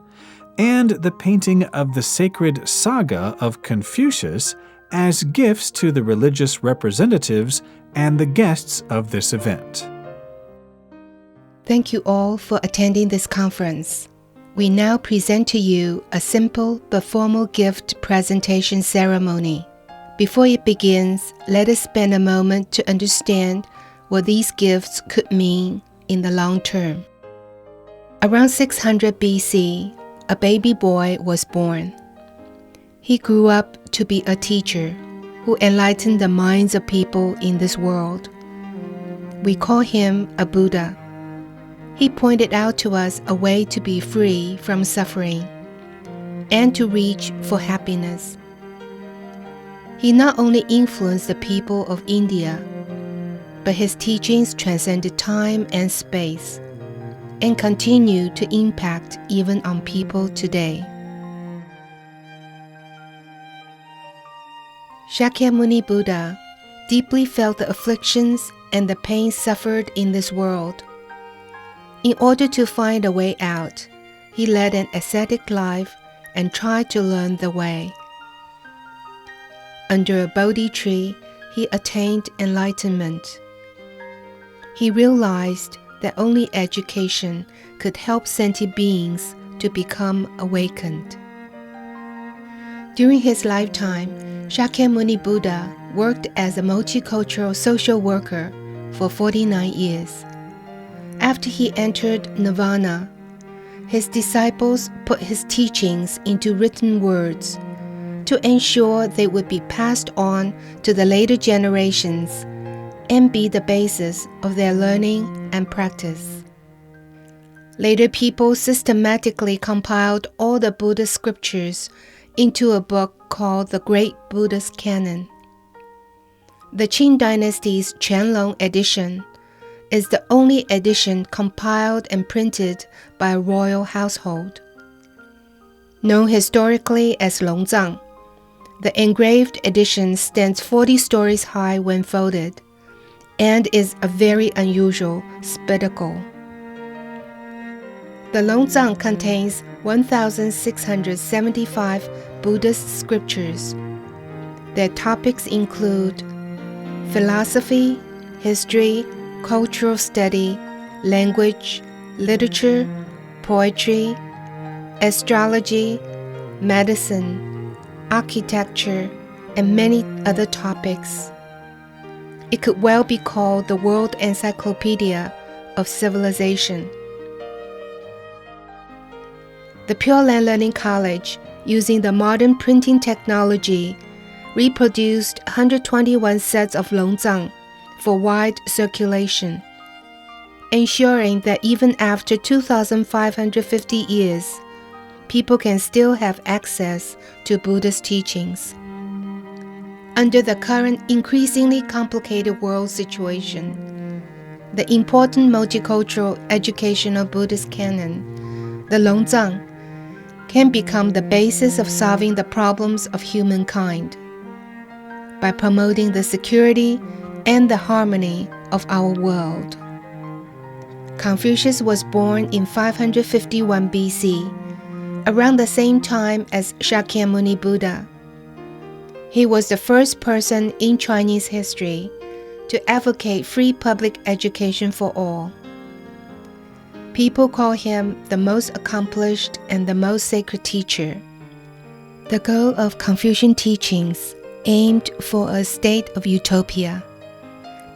and the painting of the sacred saga of Confucius as gifts to the religious representatives and the guests of this event. Thank you all for attending this conference. We now present to you a simple but formal gift presentation ceremony. Before it begins, let us spend a moment to understand what these gifts could mean in the long term. Around 600 BC, a baby boy was born. He grew up to be a teacher who enlightened the minds of people in this world. We call him a Buddha. He pointed out to us a way to be free from suffering and to reach for happiness. He not only influenced the people of India, but his teachings transcended time and space and continue to impact even on people today. Shakyamuni Buddha deeply felt the afflictions and the pain suffered in this world. In order to find a way out, he led an ascetic life and tried to learn the way. Under a Bodhi tree, he attained enlightenment. He realized that only education could help sentient beings to become awakened. During his lifetime, Shakyamuni Buddha worked as a multicultural social worker for 49 years. After he entered Nirvana, his disciples put his teachings into written words to ensure they would be passed on to the later generations and be the basis of their learning and practice. Later people systematically compiled all the Buddhist scriptures into a book called the Great Buddhist Canon. The Qing Dynasty's Qianlong edition is the only edition compiled and printed by a royal household. Known historically as Longzang, the engraved edition stands 40 stories high when folded and is a very unusual spectacle. The Longzang contains 1,675 Buddhist scriptures. Their topics include philosophy, history, cultural study, language, literature, poetry, astrology, medicine, architecture, and many other topics. It could well be called the World Encyclopedia of Civilization. The Pure Land Learning College, using the modern printing technology, reproduced 121 sets of Longzang for wide circulation, ensuring that even after 2,550 years, people can still have access to Buddhist teachings. Under the current increasingly complicated world situation, the important multicultural educational Buddhist canon, the Longzang, can become the basis of solving the problems of humankind by promoting the security and the harmony of our world. Confucius was born in 551 BC, around the same time as Shakyamuni Buddha. He was the first person in Chinese history to advocate free public education for all. People call him the most accomplished and the most sacred teacher. The goal of Confucian teachings aimed for a state of utopia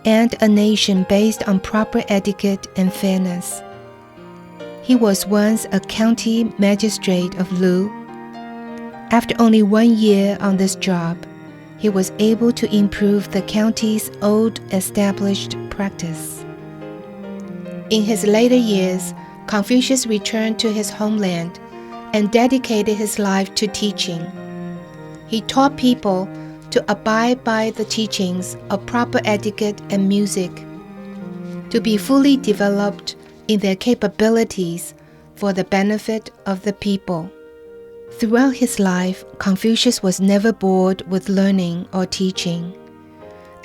and a nation based on proper etiquette and fairness. He was once a county magistrate of Lu. After only 1 year on this job, he was able to improve the county's old established practice. In his later years, Confucius returned to his homeland and dedicated his life to teaching. He taught people to abide by the teachings of proper etiquette and music, to be fully developed in their capabilities for the benefit of the people. Throughout his life, Confucius was never bored with learning or teaching.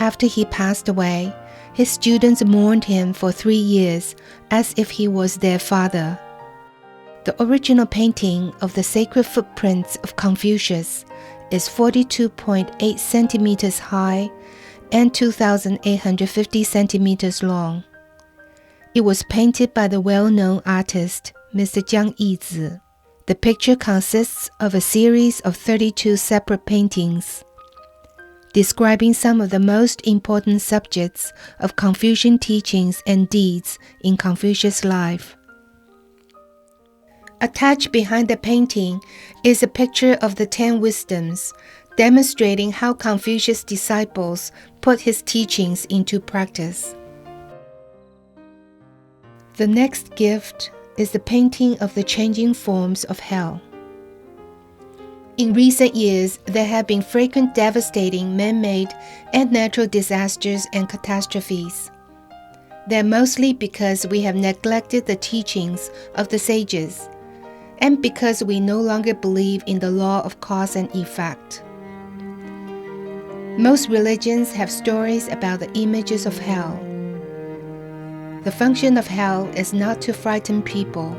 After he passed away, his students mourned him for 3 years as if he was their father. The original painting of the sacred footprints of Confucius is 42.8 centimeters high and 2,850 centimeters long. It was painted by the well-known artist Mr. Jiang Yizi. The picture consists of a series of 32 separate paintings, describing some of the most important subjects of Confucian teachings and deeds in Confucius' life. Attached behind the painting is a picture of the 10 wisdoms, demonstrating how Confucius' disciples put his teachings into practice. The next gift is the painting of the changing forms of hell. In recent years, there have been frequent devastating man-made and natural disasters and catastrophes. They're mostly because we have neglected the teachings of the sages, and because we no longer believe in the law of cause and effect. Most religions have stories about the images of hell. The function of hell is not to frighten people,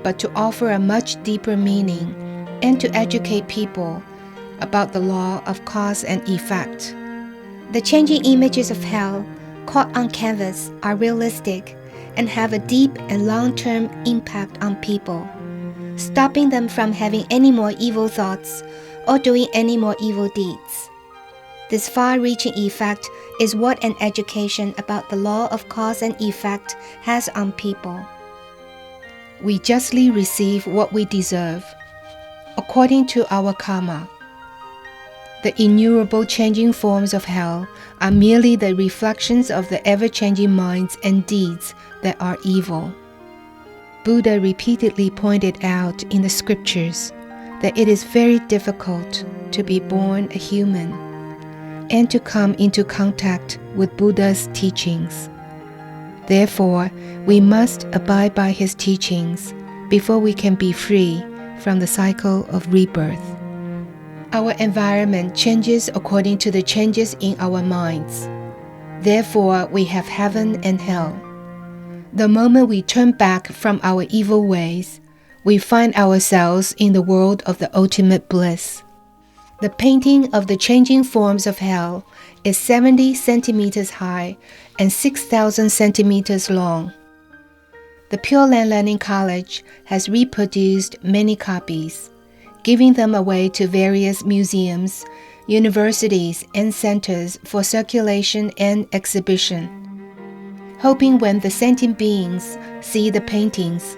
but to offer a much deeper meaning and to educate people about the law of cause and effect. The changing images of hell caught on canvas are realistic and have a deep and long-term impact on people, stopping them from having any more evil thoughts or doing any more evil deeds. This far-reaching effect is what an education about the law of cause and effect has on people. We justly receive what we deserve, according to our karma. The innumerable changing forms of hell are merely the reflections of the ever-changing minds and deeds that are evil. Buddha repeatedly pointed out in the scriptures that it is very difficult to be born a human and to come into contact with Buddha's teachings. Therefore, we must abide by his teachings before we can be free from the cycle of rebirth. Our environment changes according to the changes in our minds. Therefore, we have heaven and hell. The moment we turn back from our evil ways, we find ourselves in the world of the ultimate bliss. The painting of the changing forms of hell is 70 centimeters high and 6,000 centimeters long. The Pure Land Learning College has reproduced many copies, giving them away to various museums, universities, and centers for circulation and exhibition, hoping when the sentient beings see the paintings,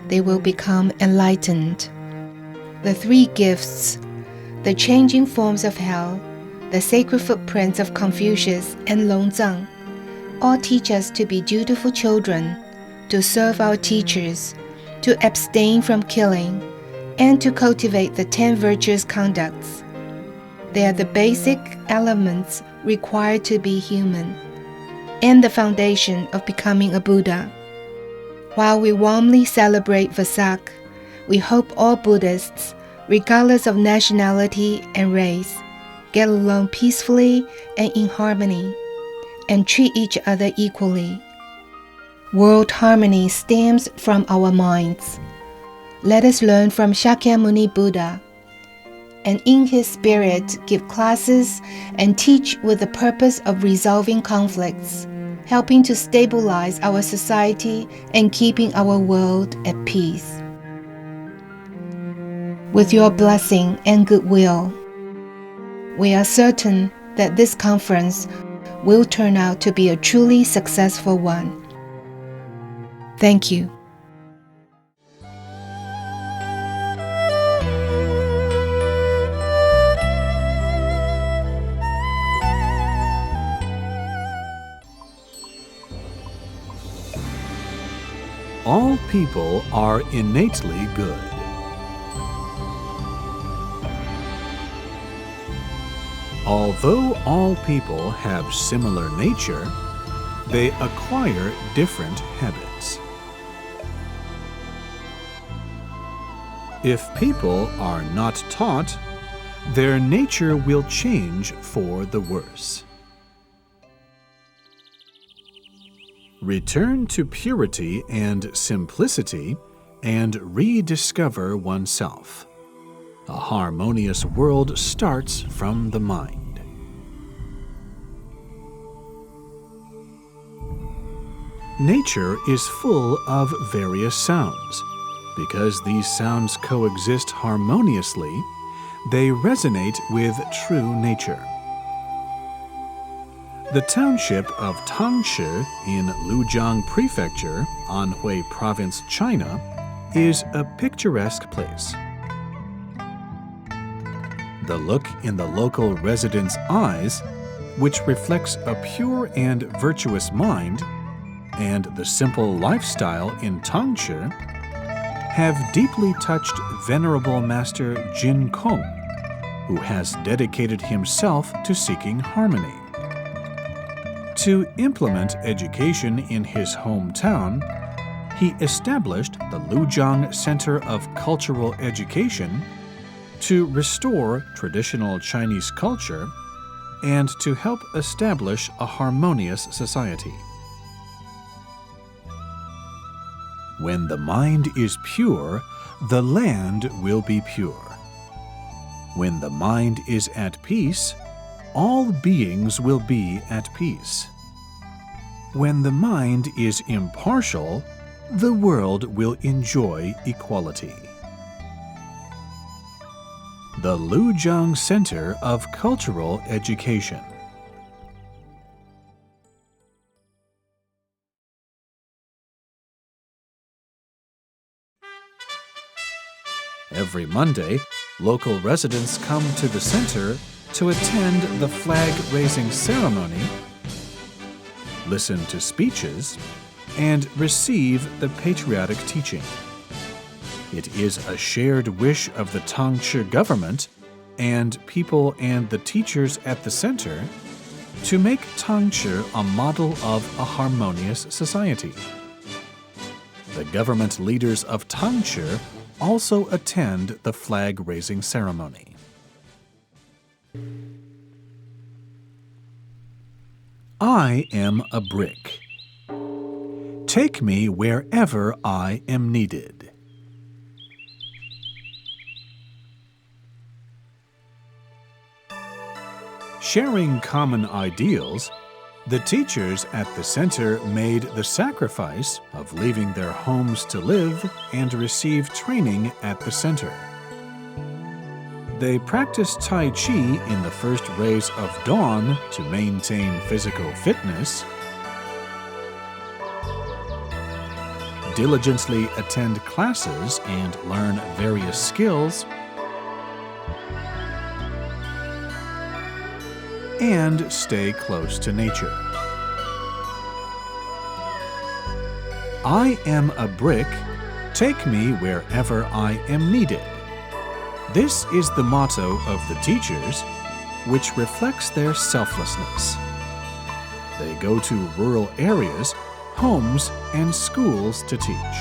they will become enlightened. The three gifts, the changing forms of hell, the sacred footprints of Confucius and Longzang, all teach us to be dutiful children, to serve our teachers, to abstain from killing, and to cultivate the 10 virtuous conducts. They are the basic elements required to be human, and the foundation of becoming a Buddha. While we warmly celebrate Vesak, we hope all Buddhists, regardless of nationality and race, get along peacefully and in harmony, and treat each other equally. World harmony stems from our minds. Let us learn from Shakyamuni Buddha, and in his spirit give classes and teach with the purpose of resolving conflicts, helping to stabilize our society and keeping our world at peace. With your blessing and goodwill, we are certain that this conference will turn out to be a truly successful one. Thank you. All people are innately good. Although all people have similar nature, they acquire different habits. If people are not taught, their nature will change for the worse. Return to purity and simplicity and rediscover oneself. A harmonious world starts from the mind. Nature is full of various sounds. Because these sounds coexist harmoniously, they resonate with true nature. The township of Tangshi in Lujiang Prefecture, Anhui Province, China, is a picturesque place. The look in the local residents' eyes, which reflects a pure and virtuous mind, and the simple lifestyle in Tangshi, have deeply touched Venerable Master Jin Kong, who has dedicated himself to seeking harmony. To implement education in his hometown, he established the Lujiang Center of Cultural Education to restore traditional Chinese culture and to help establish a harmonious society. When the mind is pure, the land will be pure. When the mind is at peace, all beings will be at peace. When the mind is impartial, the world will enjoy equality. The Lujiang Center of Cultural Education. Every Monday, local residents come to the center to attend the flag-raising ceremony, listen to speeches, and receive the patriotic teaching. It is a shared wish of the Tangshi government and people and the teachers at the center to make Tangshi a model of a harmonious society. The government leaders of Tangshi also attend the flag-raising ceremony. I am a brick. take me wherever I am needed. Sharing common ideals, the teachers at the center made the sacrifice of leaving their homes to live and receive training at the center. They practiced Tai Chi in the first rays of dawn to maintain physical fitness, diligently attend classes and learn various skills, and stay close to nature. I am a brick, take me wherever I am needed. This is the motto of the teachers, which reflects their selflessness. They go to rural areas, homes, and schools to teach.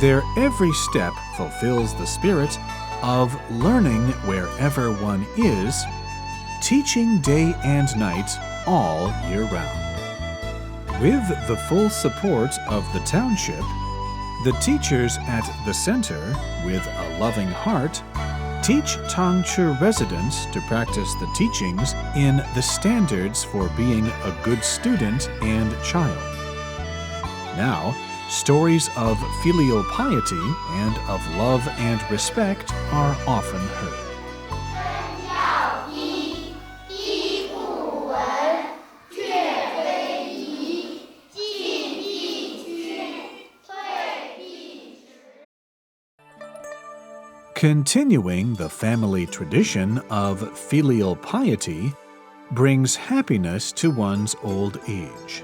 Their every step fulfills the spirit of learning wherever one is, teaching day and night all year round. With the full support of the township, the teachers at the center, with a loving heart, teach Tangche residents to practice the teachings in the standards for being a good student and child. Now, stories of filial piety and of love and respect are often heard. Continuing the family tradition of filial piety brings happiness to one's old age.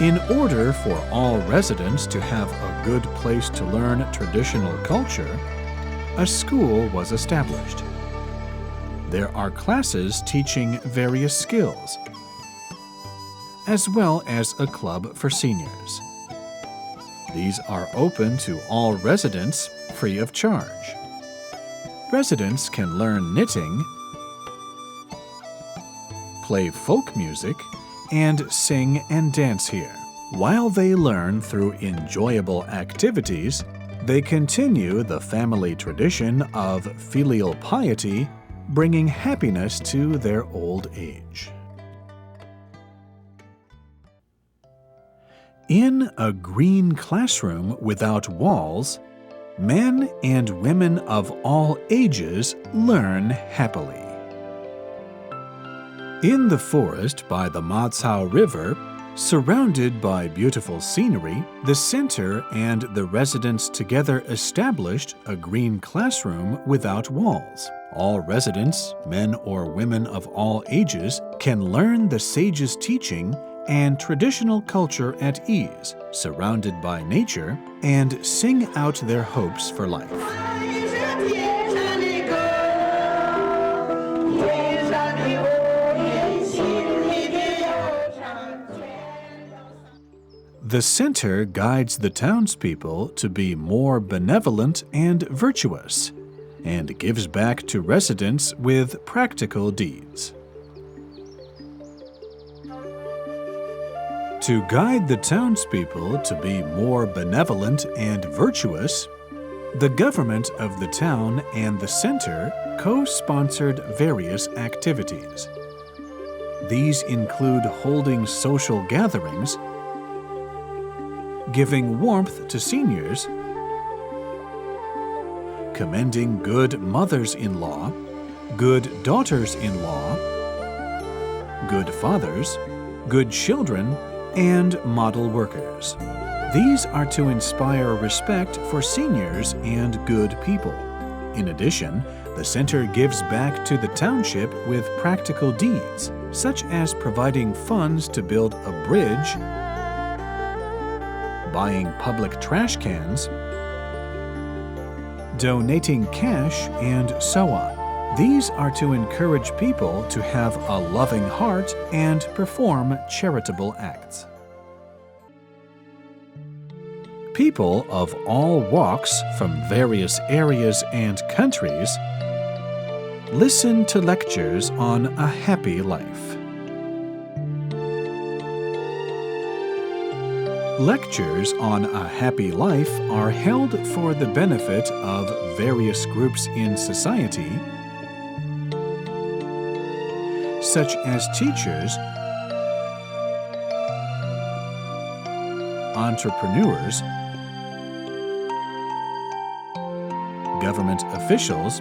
In order for all residents to have a good place to learn traditional culture, a school was established. There are classes teaching various skills, as well as a club for seniors. These are open to all residents free of charge. Residents can learn knitting, play folk music, and sing and dance here. While they learn through enjoyable activities, they continue the family tradition of filial piety, bringing happiness to their old age. In a green classroom without walls, men and women of all ages learn happily. In the forest by the Macao River, surrounded by beautiful scenery, the center and the residents together established a green classroom without walls. All residents, men or women of all ages, can learn the sage's teaching and traditional culture at ease, surrounded by nature, and sing out their hopes for life. The center guides the townspeople to be more benevolent and virtuous, and gives back to residents with practical deeds. To guide the townspeople to be more benevolent and virtuous, the government of the town and the center co-sponsored various activities. These include holding social gatherings, giving warmth to seniors, commending good mothers-in-law, good daughters-in-law, good fathers, good children, and model workers. These are to inspire respect for seniors and good people. In addition, the center gives back to the township with practical deeds, such as providing funds to build a bridge, buying public trash cans, donating cash, and so on. These are to encourage people to have a loving heart and perform charitable acts. People of all walks from various areas and countries listen to lectures on a happy life. Lectures on a happy life are held for the benefit of various groups in society, such as teachers, entrepreneurs, government officials,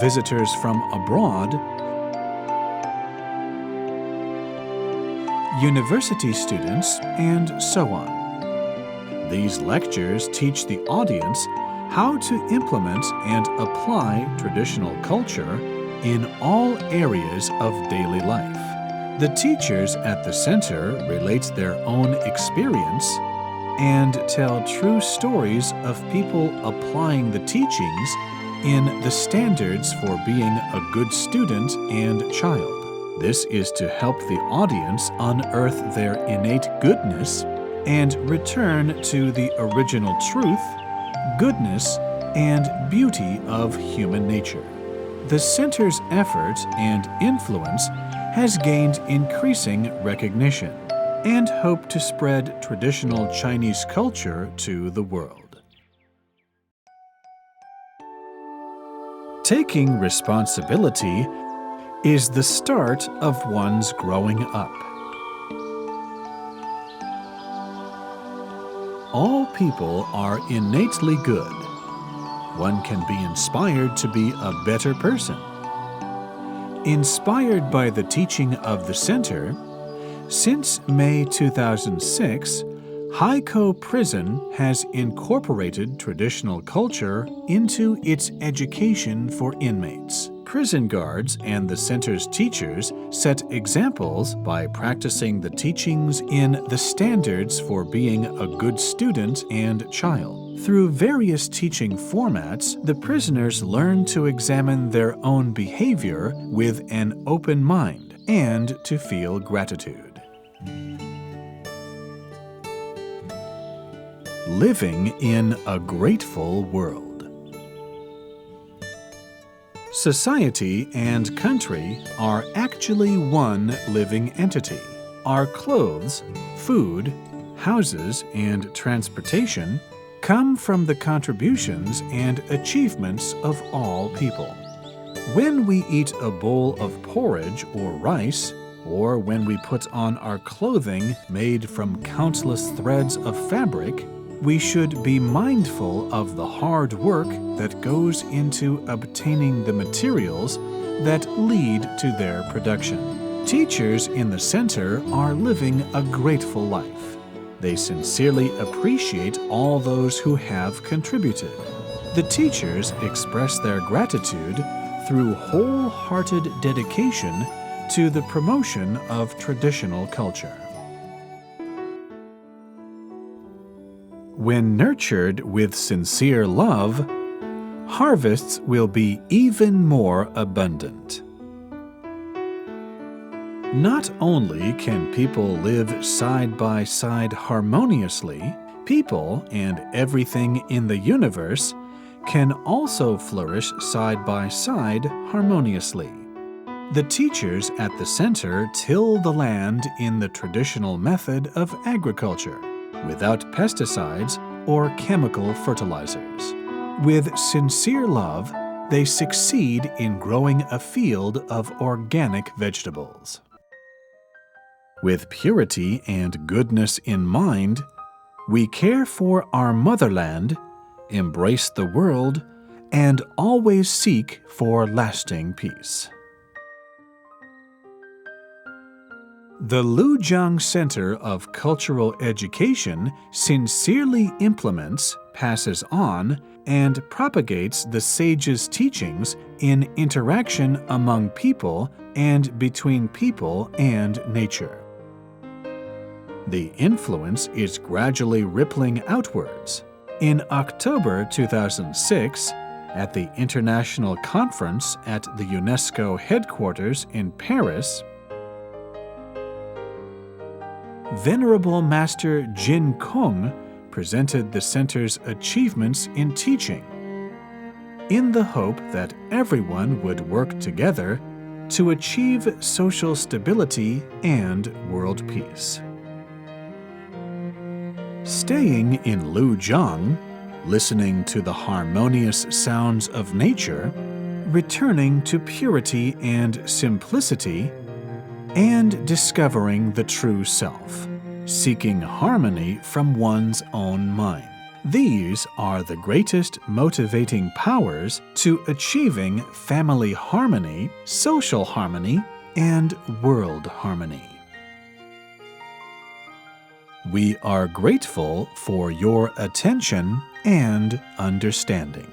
visitors from abroad, university students, and so on. These lectures teach the audience how to implement and apply traditional culture in all areas of daily life. The teachers at the center relate their own experience and tell true stories of people applying the teachings in the standards for being a good student and child. This is to help the audience unearth their innate goodness and return to the original truth, goodness, and beauty of human nature. The center's effort and influence has gained increasing recognition and hope to spread traditional Chinese culture to the world. Taking responsibility is the start of one's growing up. All people are innately good. One can be inspired to be a better person. Inspired by the teaching of the center, since May 2006, Haikou Prison has incorporated traditional culture into its education for inmates. Prison guards and the center's teachers set examples by practicing the teachings in the standards for being a good student and child. Through various teaching formats, the prisoners learn to examine their own behavior with an open mind and to feel gratitude. Living in a grateful world. Society and country are actually one living entity. Our clothes, food, houses, and transportation come from the contributions and achievements of all people. When we eat a bowl of porridge or rice, or when we put on our clothing made from countless threads of fabric, we should be mindful of the hard work that goes into obtaining the materials that lead to their production. Teachers in the center are living a grateful life. They sincerely appreciate all those who have contributed. The teachers express their gratitude through wholehearted dedication to the promotion of traditional culture. When nurtured with sincere love, harvests will be even more abundant. Not only can people live side by side harmoniously, people and everything in the universe can also flourish side by side harmoniously. The teachers at the center till the land in the traditional method of agriculture, without pesticides or chemical fertilizers. With sincere love, they succeed in growing a field of organic vegetables. With purity and goodness in mind, we care for our motherland, embrace the world, and always seek for lasting peace. The Lujiang Center of Cultural Education sincerely implements, passes on, and propagates the sage's teachings in interaction among people and between people and nature. The influence is gradually rippling outwards. In October 2006, at the International Conference at the UNESCO headquarters in Paris, Venerable Master Jin Kung presented the center's achievements in teaching. In the hope that everyone would work together, to achieve social stability and world peace. Staying in Lujiang, listening to the harmonious sounds of nature, returning to purity and simplicity, and discovering the true self, seeking harmony from one's own mind. These are the greatest motivating powers to achieving family harmony, social harmony, and world harmony. We are grateful for your attention and understanding.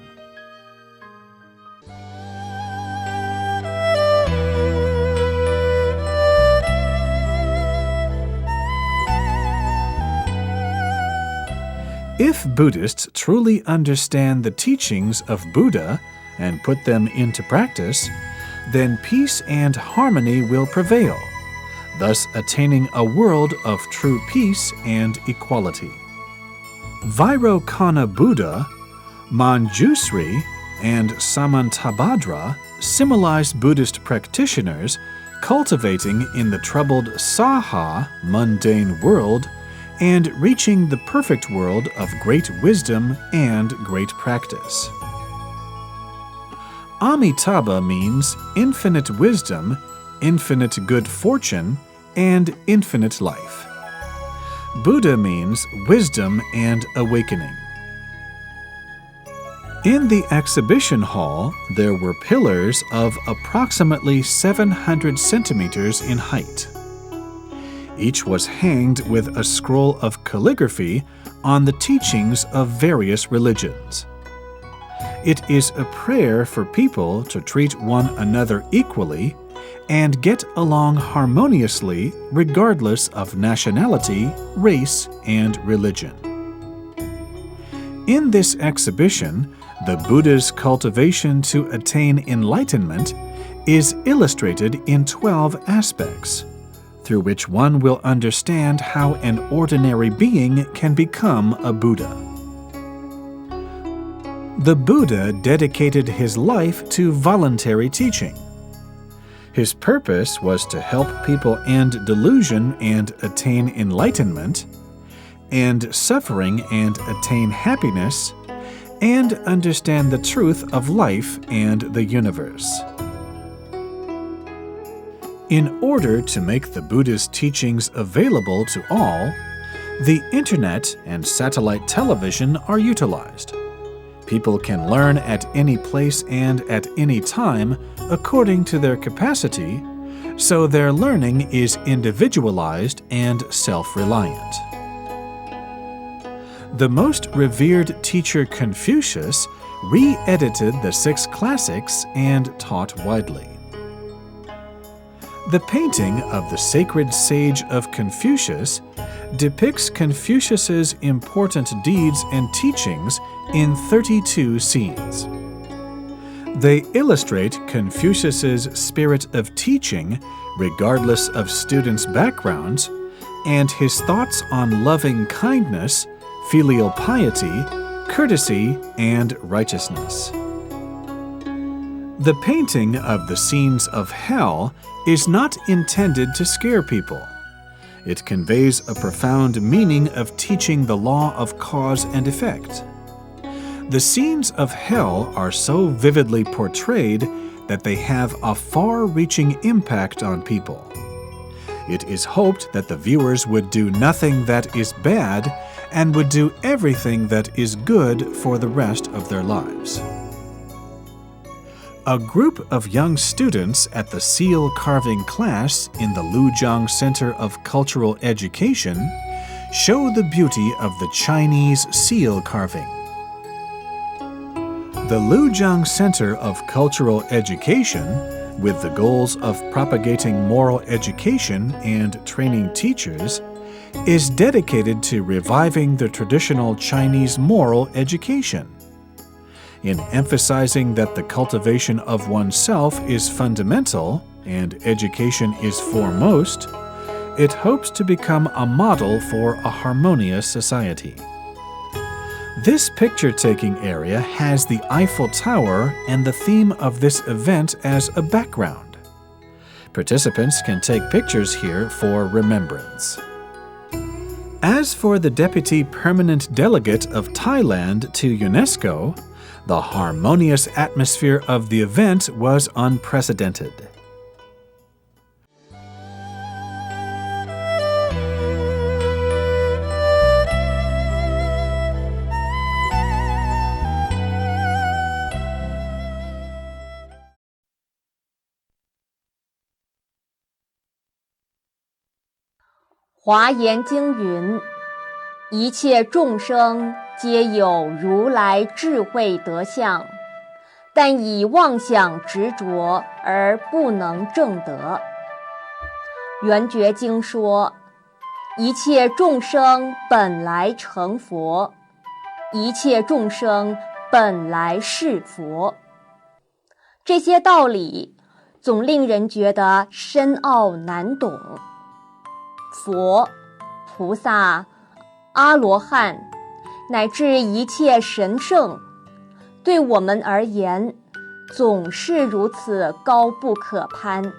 If Buddhists truly understand the teachings of Buddha and put them into practice, then peace and harmony will prevail, thus attaining a world of true peace and equality. Vairocana Buddha, Manjusri, and Samantabhadra symbolize Buddhist practitioners cultivating in the troubled Saha, mundane world, and reaching the perfect world of great wisdom and great practice. Amitabha means infinite wisdom, infinite good fortune, and infinite life. Buddha means wisdom and awakening. In the exhibition hall, there were pillars of approximately 700 centimeters in height. Each was hanged with a scroll of calligraphy on the teachings of various religions. It is a prayer for people to treat one another equally and get along harmoniously regardless of nationality, race, and religion. In this exhibition, the Buddha's cultivation to attain enlightenment is illustrated in 12 aspects, through which one will understand how an ordinary being can become a Buddha. The Buddha dedicated his life to voluntary teaching. His purpose was to help people end delusion and attain enlightenment, end suffering and attain happiness, and understand the truth of life and the universe. In order to make the Buddha's teachings available to all, the Internet and satellite television are utilized. People can learn at any place and at any time according to their capacity, so their learning is individualized and self-reliant. The most revered teacher Confucius re-edited the 6 classics and taught widely. The painting of the sacred sage of Confucius depicts Confucius's important deeds and teachings in 32 scenes. They illustrate Confucius's spirit of teaching regardless of students' backgrounds and his thoughts on loving kindness, filial piety, courtesy, and righteousness. The painting of the scenes of hell is not intended to scare people. It conveys a profound meaning of teaching the law of cause and effect. The scenes of hell are so vividly portrayed that they have a far-reaching impact on people. It is hoped that the viewers would do nothing that is bad and would do everything that is good for the rest of their lives. A group of young students at the seal carving class in the Lujiang Center of Cultural Education show the beauty of the Chinese seal carving. The Lujiang Center of Cultural Education, with the goals of propagating moral education and training teachers, is dedicated to reviving the traditional Chinese moral education. In emphasizing that the cultivation of oneself is fundamental and education is foremost, it hopes to become a model for a harmonious society. This picture-taking area has the Eiffel Tower and the theme of this event as a background. Participants can take pictures here for remembrance. As for the Deputy Permanent Delegate of Thailand to UNESCO, the harmonious atmosphere of the event was unprecedented.《华严经》云：一切众生皆有如来智慧德相，但以妄想执着而不能证得。圆觉经说：一切众生本来成佛，一切众生本来是佛。这些道理总令人觉得深奥难懂。佛、菩萨、阿罗汉乃至一切神圣，对我们而言总是如此高不可攀。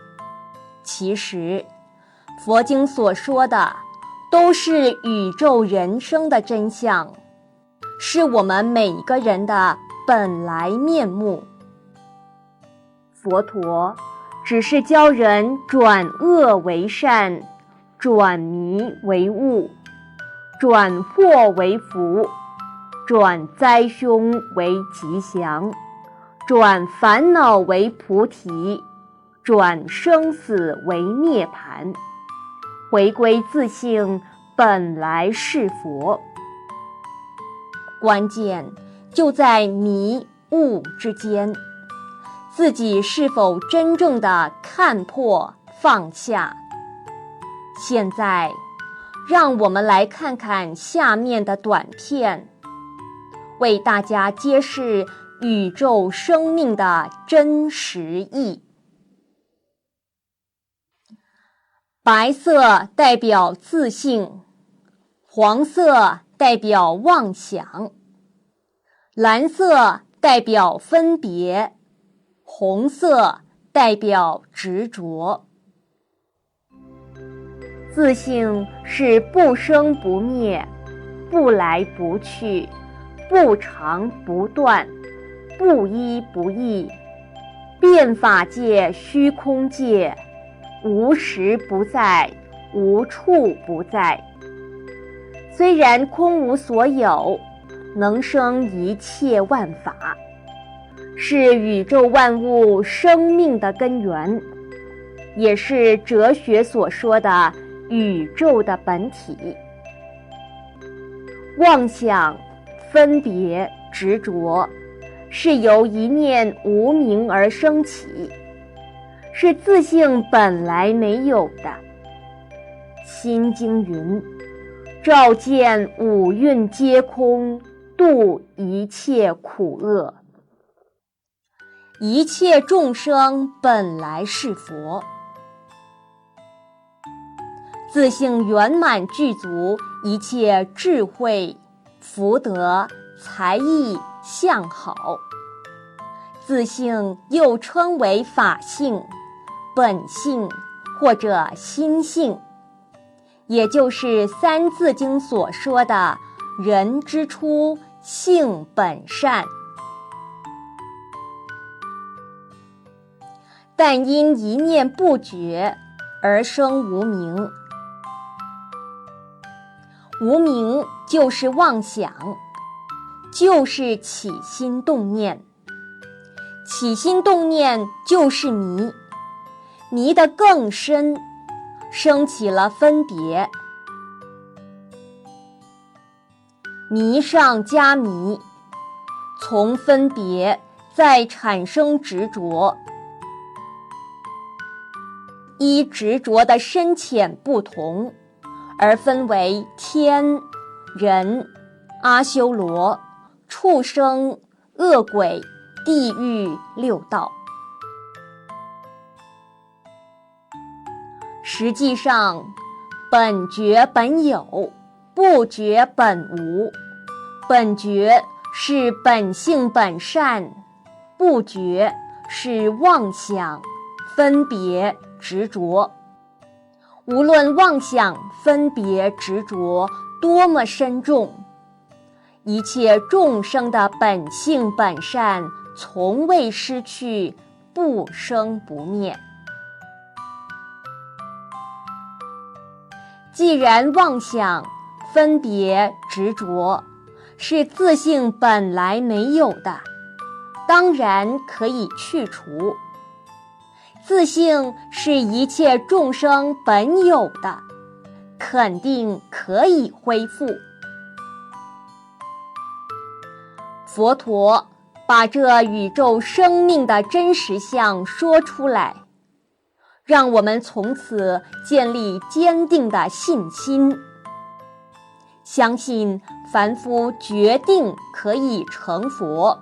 其实佛经所说的都是宇宙人生的真相，是我们每一个人的本来面目。佛陀只是教人转恶为善，转迷为悟，转祸为福，转灾凶为吉祥，转烦恼为菩提，转生死为涅槃，回归自性，本来是佛。关键就在迷悟之间，自己是否真正的看破放下。现在让我们来看看下面的短片，为大家揭示宇宙生命的真实意。白色代表自性，黄色代表妄想，蓝色代表分别，红色代表执着。自性是不生不灭，不来不去，不长不断，不一不异，变法界虚空界，无时不在，无处不在。虽然空无所有，能生一切万法，是宇宙万物生命的根源，也是哲学所说的宇宙的本体。妄想、分别、执着是由一念无明而生起，是自性本来没有的。心经云：照见五蕴皆空，度一切苦厄。一切众生本来是佛，自性圆满具足一切智慧、福德、才艺、相好。自性又称为法性、本性或者心性，也就是《三字经》所说的人之初，性本善。但因一念不觉而生无明，无明就是妄想，就是起心动念，起心动念就是迷，迷得更深，生起了分别，迷上加迷，从分别再产生执着，依执着的深浅不同而分为天、人、阿修罗、畜生、恶鬼、地狱六道。实际上，本觉本有，不觉本无。本觉是本性本善，不觉是妄想、分别、执着。无论妄想、分别、执着多么深重，一切众生的本性本善从未失去，不生不灭。既然妄想、分别、执着是自性本来没有的，当然可以去除。自性是一切众生本有的，肯定可以恢复。佛陀把这宇宙生命的真实相说出来，让我们从此建立坚定的信心，相信凡夫决定可以成佛，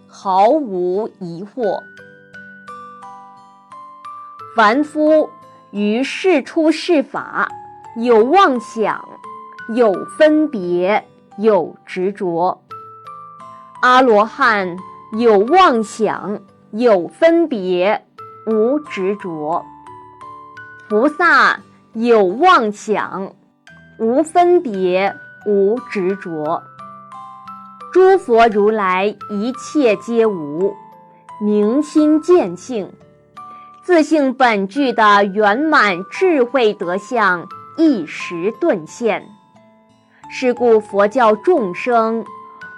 毫无疑惑。凡夫于世出世法，有妄想，有分别，有执着；阿罗汉有妄想，有分别，无执着；菩萨有妄想，无分别，无执着；诸佛如来一切皆无，明心见性，自性本具的圆满智慧德相一时顿现。是故佛教众生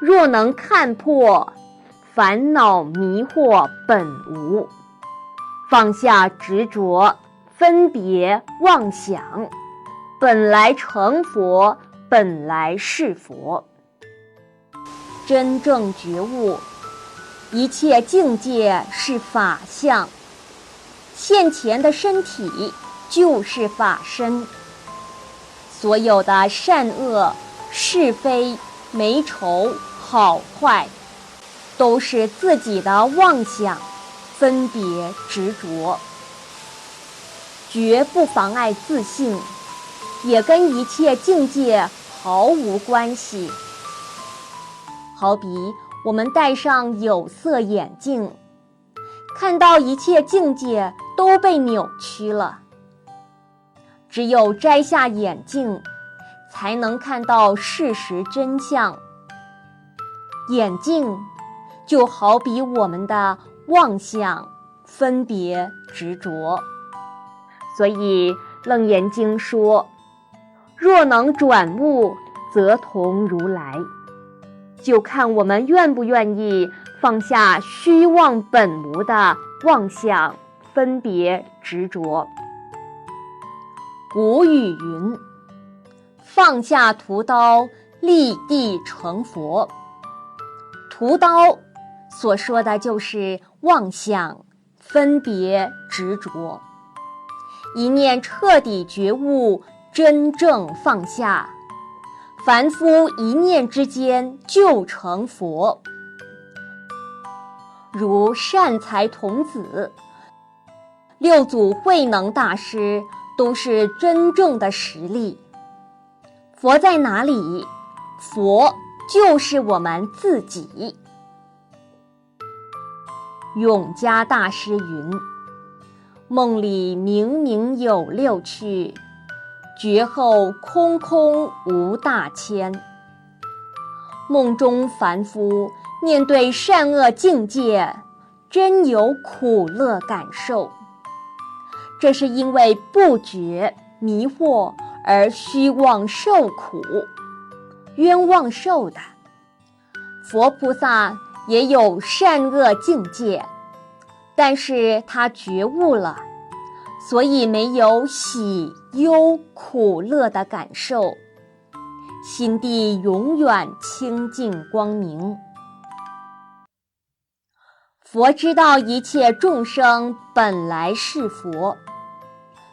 若能看破烦恼迷惑本无，放下执着、分别、妄想，本来成佛，本来是佛。真正觉悟，一切境界是法相，现前的身体就是法身，所有的善恶、是非、美丑、好坏，都是自己的妄想、分别、执着，绝不妨碍自性，也跟一切境界毫无关系。好比我们戴上有色眼镜，看到一切境界都被扭曲了，只有摘下眼镜，才能看到事实真相。眼镜就好比我们的妄想、分别、执着。所以楞严经说，若能转悟，则同如来。就看我们愿不愿意放下虚妄本无的妄想、分别、执着。古语云：放下屠刀，立地成佛。屠刀所说的就是妄想、分别、执着。一念彻底觉悟，真正放下，凡夫一念之间就成佛。如善财童子、六祖慧能大师都是真正的实例。佛在哪里？佛就是我们自己。永嘉大师云：梦里明明有六趣，觉后空空无大千。梦中凡夫面对善恶境界，真有苦乐感受。这是因为不觉迷惑而虚妄受苦，冤枉受的。佛菩萨也有善恶境界，但是他觉悟了，所以没有喜忧苦乐的感受，心地永远清净光明。佛知道一切众生本来是佛，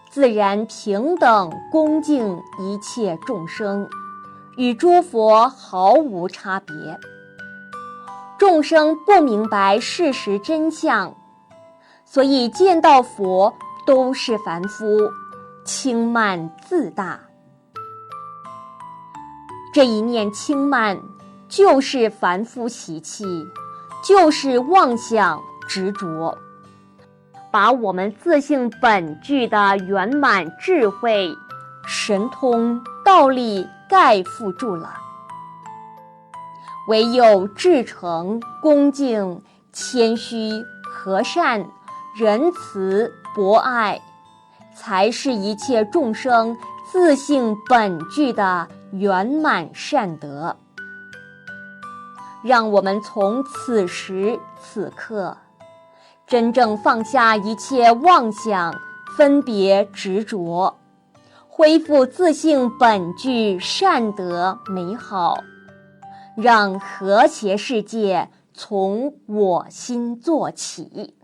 自然平等恭敬一切众生，与诸佛毫无差别。众生不明白事实真相，所以见到佛都是凡夫，轻慢自大。这一念轻慢就是凡夫习气，就是妄想执着。把我们自性本具的圆满智慧、神通、道力盖覆住了。唯有至诚、恭敬、谦虚、和善、仁慈、博爱，才是一切众生自性本具的圆满善德。让我们从此时此刻，真正放下一切妄想、分别、执着，恢复自性本具善德美好，让和谐世界从我心做起。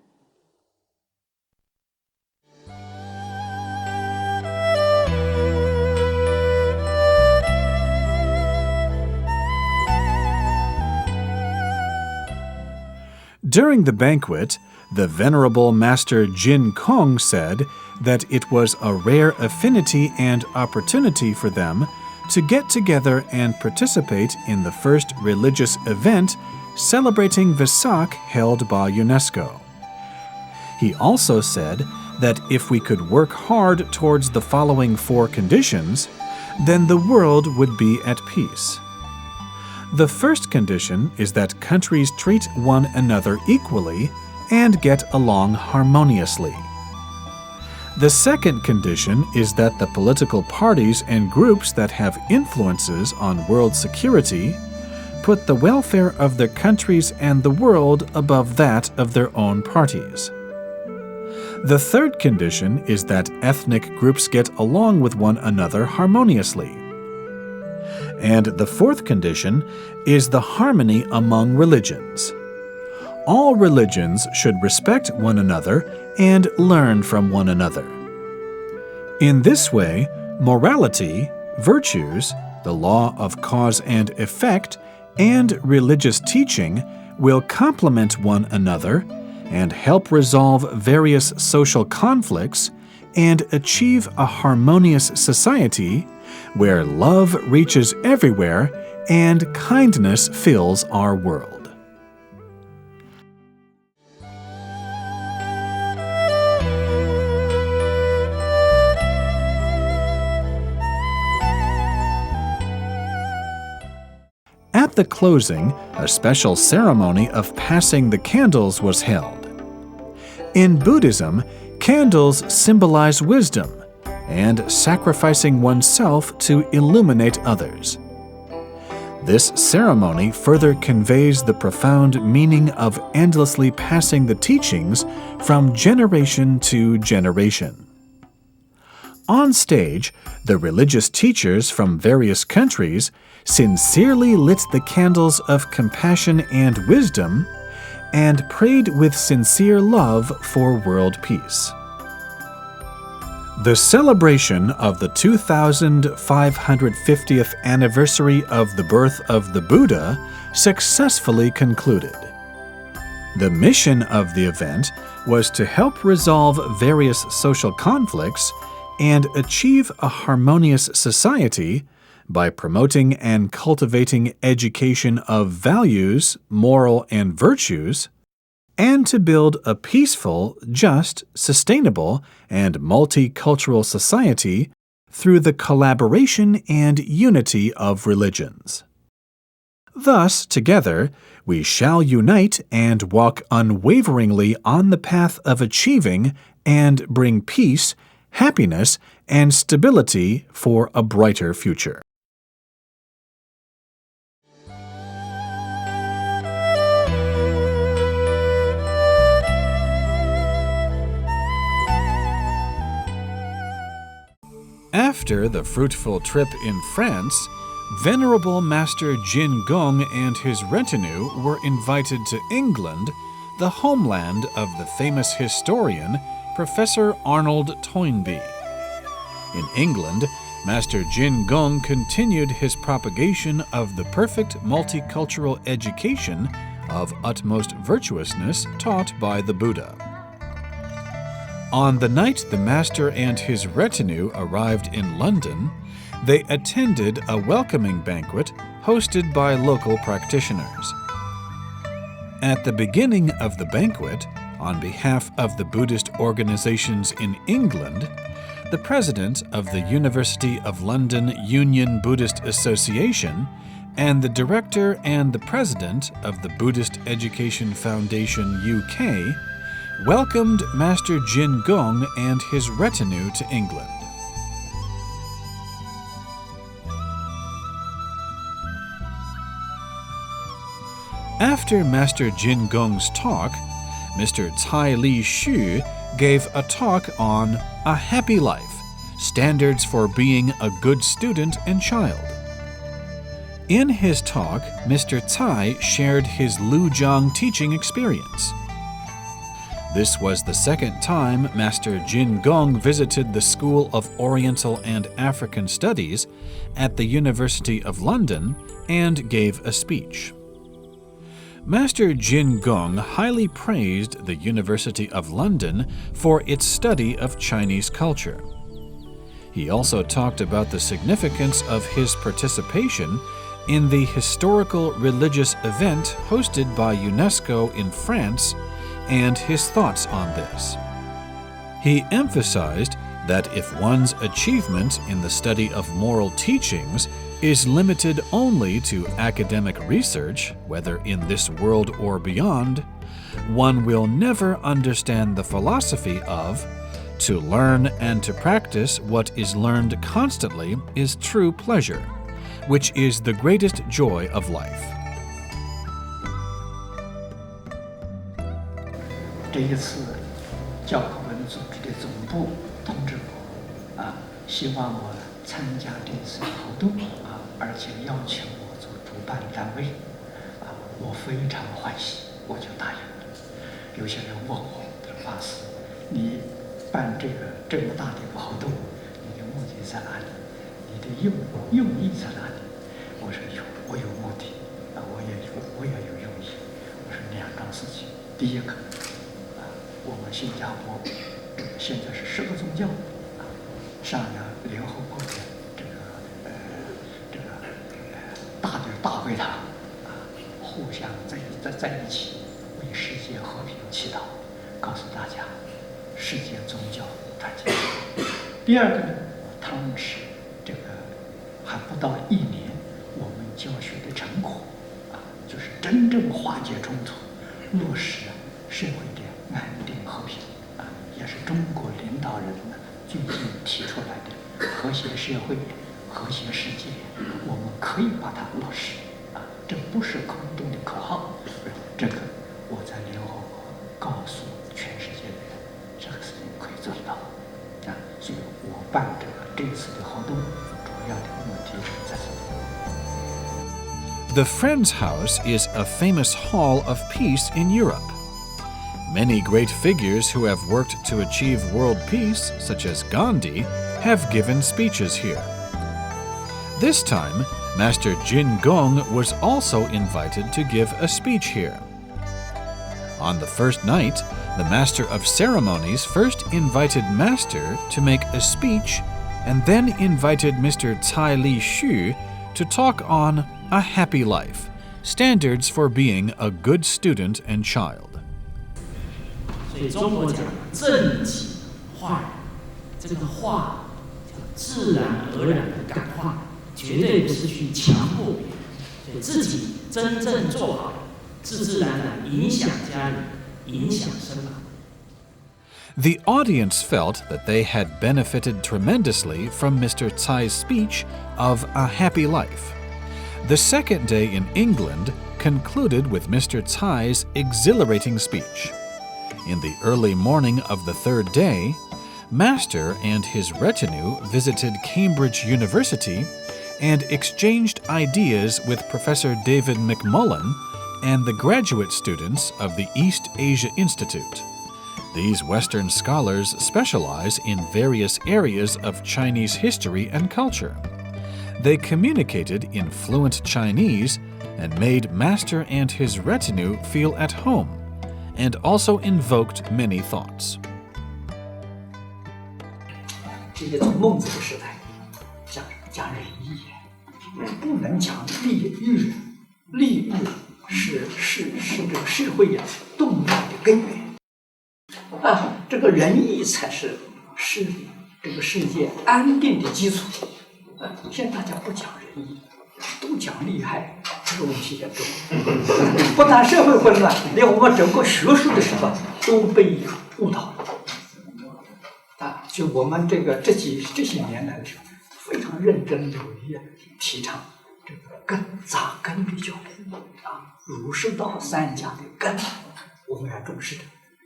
During the banquet, the Venerable Master Jin Kong said that it was a rare affinity and opportunity for them to get together and participate in the first religious event celebrating Vesak held by UNESCO. He also said that if we could work hard towards the following 4 conditions, then the world would be at peace. The first condition is that countries treat one another equally and get along harmoniously. The second condition is that the political parties and groups that have influences on world security put the welfare of their countries and the world above that of their own parties. The third condition is that ethnic groups get along with one another harmoniously. And the fourth condition is the harmony among religions. All religions should respect one another and learn from one another. In this way, morality, virtues, the law of cause and effect, and religious teaching will complement one another and help resolve various social conflicts and achieve a harmonious society where love reaches everywhere and kindness fills our world. At the closing, a special ceremony of passing the candles was held. In Buddhism, candles symbolize wisdom and sacrificing oneself to illuminate others. This ceremony further conveys the profound meaning of endlessly passing the teachings from generation to generation. On stage, the religious teachers from various countries sincerely lit the candles of compassion and wisdom and prayed with sincere love for world peace. The celebration of the 2550th anniversary of the birth of the Buddha successfully concluded. The mission of the event was to help resolve various social conflicts and achieve a harmonious society by promoting and cultivating education of values, moral and virtues, and to build a peaceful, just, sustainable, and multicultural society through the collaboration and unity of religions. Thus, together, we shall unite and walk unwaveringly on the path of achieving and bring peace, happiness, and stability for a brighter future. After the fruitful trip in France, Venerable Master Jin Gong and his retinue were invited to England, the homeland of the famous historian Professor Arnold Toynbee. In England, Master Jin Gong continued his propagation of the perfect multicultural education of utmost virtuousness taught by the Buddha. On the night the master and his retinue arrived in London, they attended a welcoming banquet hosted by local practitioners. At the beginning of the banquet, on behalf of the Buddhist organizations in England, the president of the University of London Union Buddhist Association, and the director and the president of the Buddhist Education Foundation UK, welcomed Master Jin Gong and his retinue to England. After Master Jin Gong's talk, Mr. Cai Li Xu gave a talk on A Happy Life, Standards for Being a Good Student and Child. In his talk, Mr. Cai shared his Lujiang teaching experience. This was the second time Master Jin Gong visited the School of Oriental and African Studies at the University of London and gave a speech. Master Jin Gong highly praised the University of London for its study of Chinese culture. He also talked about the significance of his participation in the historical religious event hosted by UNESCO in France and his thoughts on this. He emphasized that if one's achievement in the study of moral teachings is limited only to academic research, whether in this world or beyond, one will never understand the philosophy of to learn and to practice what is learned constantly is true pleasure, which is the greatest joy of life. 这一次教科文组织的总部通知我，希望我参加这次活动，而且邀请我做主办单位，我非常欢喜，我就答应了。有些人问我，法师，你办这么大的一个活动，你的目的在哪里？你的用意在哪里？我说我有目的，我也有用意。我说两桩事情，第一个。 我们新加坡现在是10个宗教，上了联合国的大会堂，互相在一起为世界和平祈祷，告诉大家世界宗教团结。第二个呢，他们是还不到1年，我们教学的成果，就是真正化解冲突，落实社会的。 安定和平也是中国领导人最近提出来的和谐社会、和谐世界，我们可以把它落实这不是空洞的口号。这个我在联合国告诉全世界的人，这个事情可以做得到所以我办这次的活动主要的目的在这里。 The Friends House is a famous hall of peace in Europe. Many great figures who have worked to achieve world peace, such as Gandhi, have given speeches here. This time, Master Jin Gong was also invited to give a speech here. On the first night, the Master of Ceremonies first invited Master to make a speech and then invited Mr. Cai Li Xu to talk on A Happy Life, Standards for Being a Good Student and Child. 所以中国讲正己化，这个化叫自然而然的感化，绝对不是去强迫别人，所以自己真正做好，自自然然影响家里，影响身旁。 The audience felt that they had benefited tremendously from Mr. Cai's speech of A Happy Life. The second day in England concluded with Mr. Cai's exhilarating speech. In the early morning of the third day, Master and his retinue visited Cambridge University and exchanged ideas with Professor David McMullen and the graduate students of the East Asia Institute. These Western scholars specialize in various areas of Chinese history and culture. They communicated in fluent Chinese and made Master and his retinue feel at home, and also invoked many thoughts. 这个从孟子的时代讲仁义，不能讲利欲，利欲是这个社会动乱的根源。这个仁义才是这个世界安定的基础。现在大家不讲仁义，都讲利害，这个问题严重。不但社会混乱，连我们整个学术的什么都被误导了。就我们这些年来的时候，非常认真努力提倡这个扎根的教育儒释道三家的根，我们要重视的。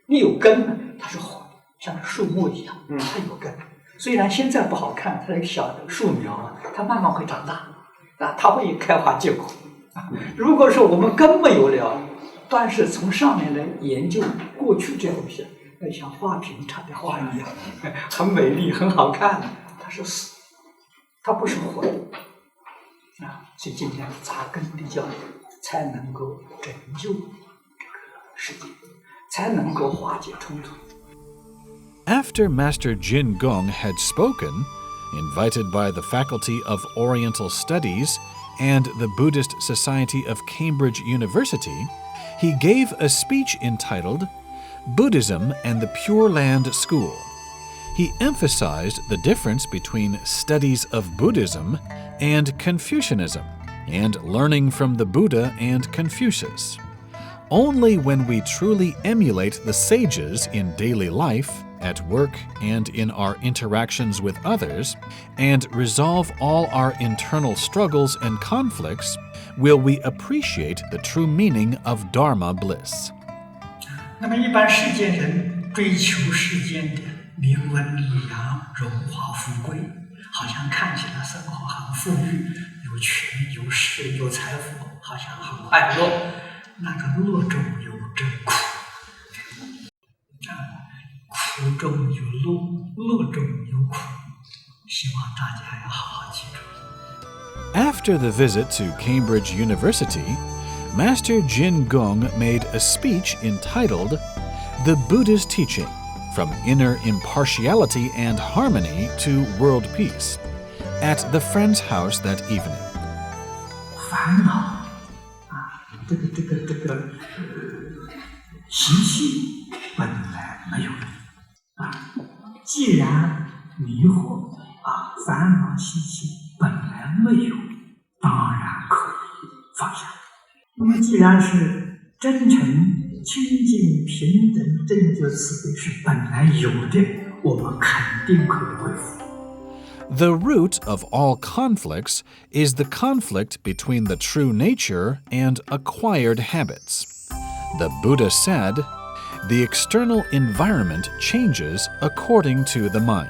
你有根呢，它是好的，像树木一样，它有根。虽然现在不好看，它是小的树苗它慢慢会长大，它会开花结果。如果说我们根没有了，但是从上面来研究过去这东西，像花瓶插的花一样，很美丽，很好看，它是死，它不是活的所以今天扎根的教育才能够拯救这个世界，才能够化解冲突。After Master Jin Gong had spoken, invited by the Faculty of Oriental Studies and the Buddhist Society of Cambridge University, he gave a speech entitled Buddhism and the Pure Land School. He emphasized the difference between studies of Buddhism and Confucianism, and learning from the Buddha and Confucius. Only when we truly emulate the sages in daily life, at work, and in our interactions with others, and resolve all our internal struggles and conflicts, will we appreciate the true meaning of Dharma bliss. 那么一般世间人追求世间的名闻利养、荣华富贵，好像看起来生活很富裕，有权有势有财富，好像很快乐。那个乐中有真苦，苦中有乐，乐中有苦，希望大家要好好记住。After the visit to Cambridge University, Master Jin Gong made a speech entitled The Buddha's Teaching, From Inner Impartiality and Harmony to World Peace, at the Friend's house that evening. 烦恼这个习气本来没有既然迷惑烦恼习气本来没有，当然可以放下。那么既然是真诚、清净、平等、正觉、慈悲是本来有的，我们肯定可以恢复。The root of all conflicts is the conflict between the true nature and acquired habits. The Buddha said, "The external environment changes according to the mind.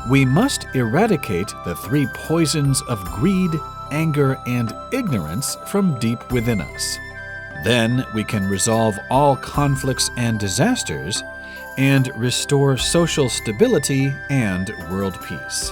We must eradicate the three poisons of greed, anger, and ignorance from deep within us. Then we can resolve all conflicts and disasters and restore social stability and world peace."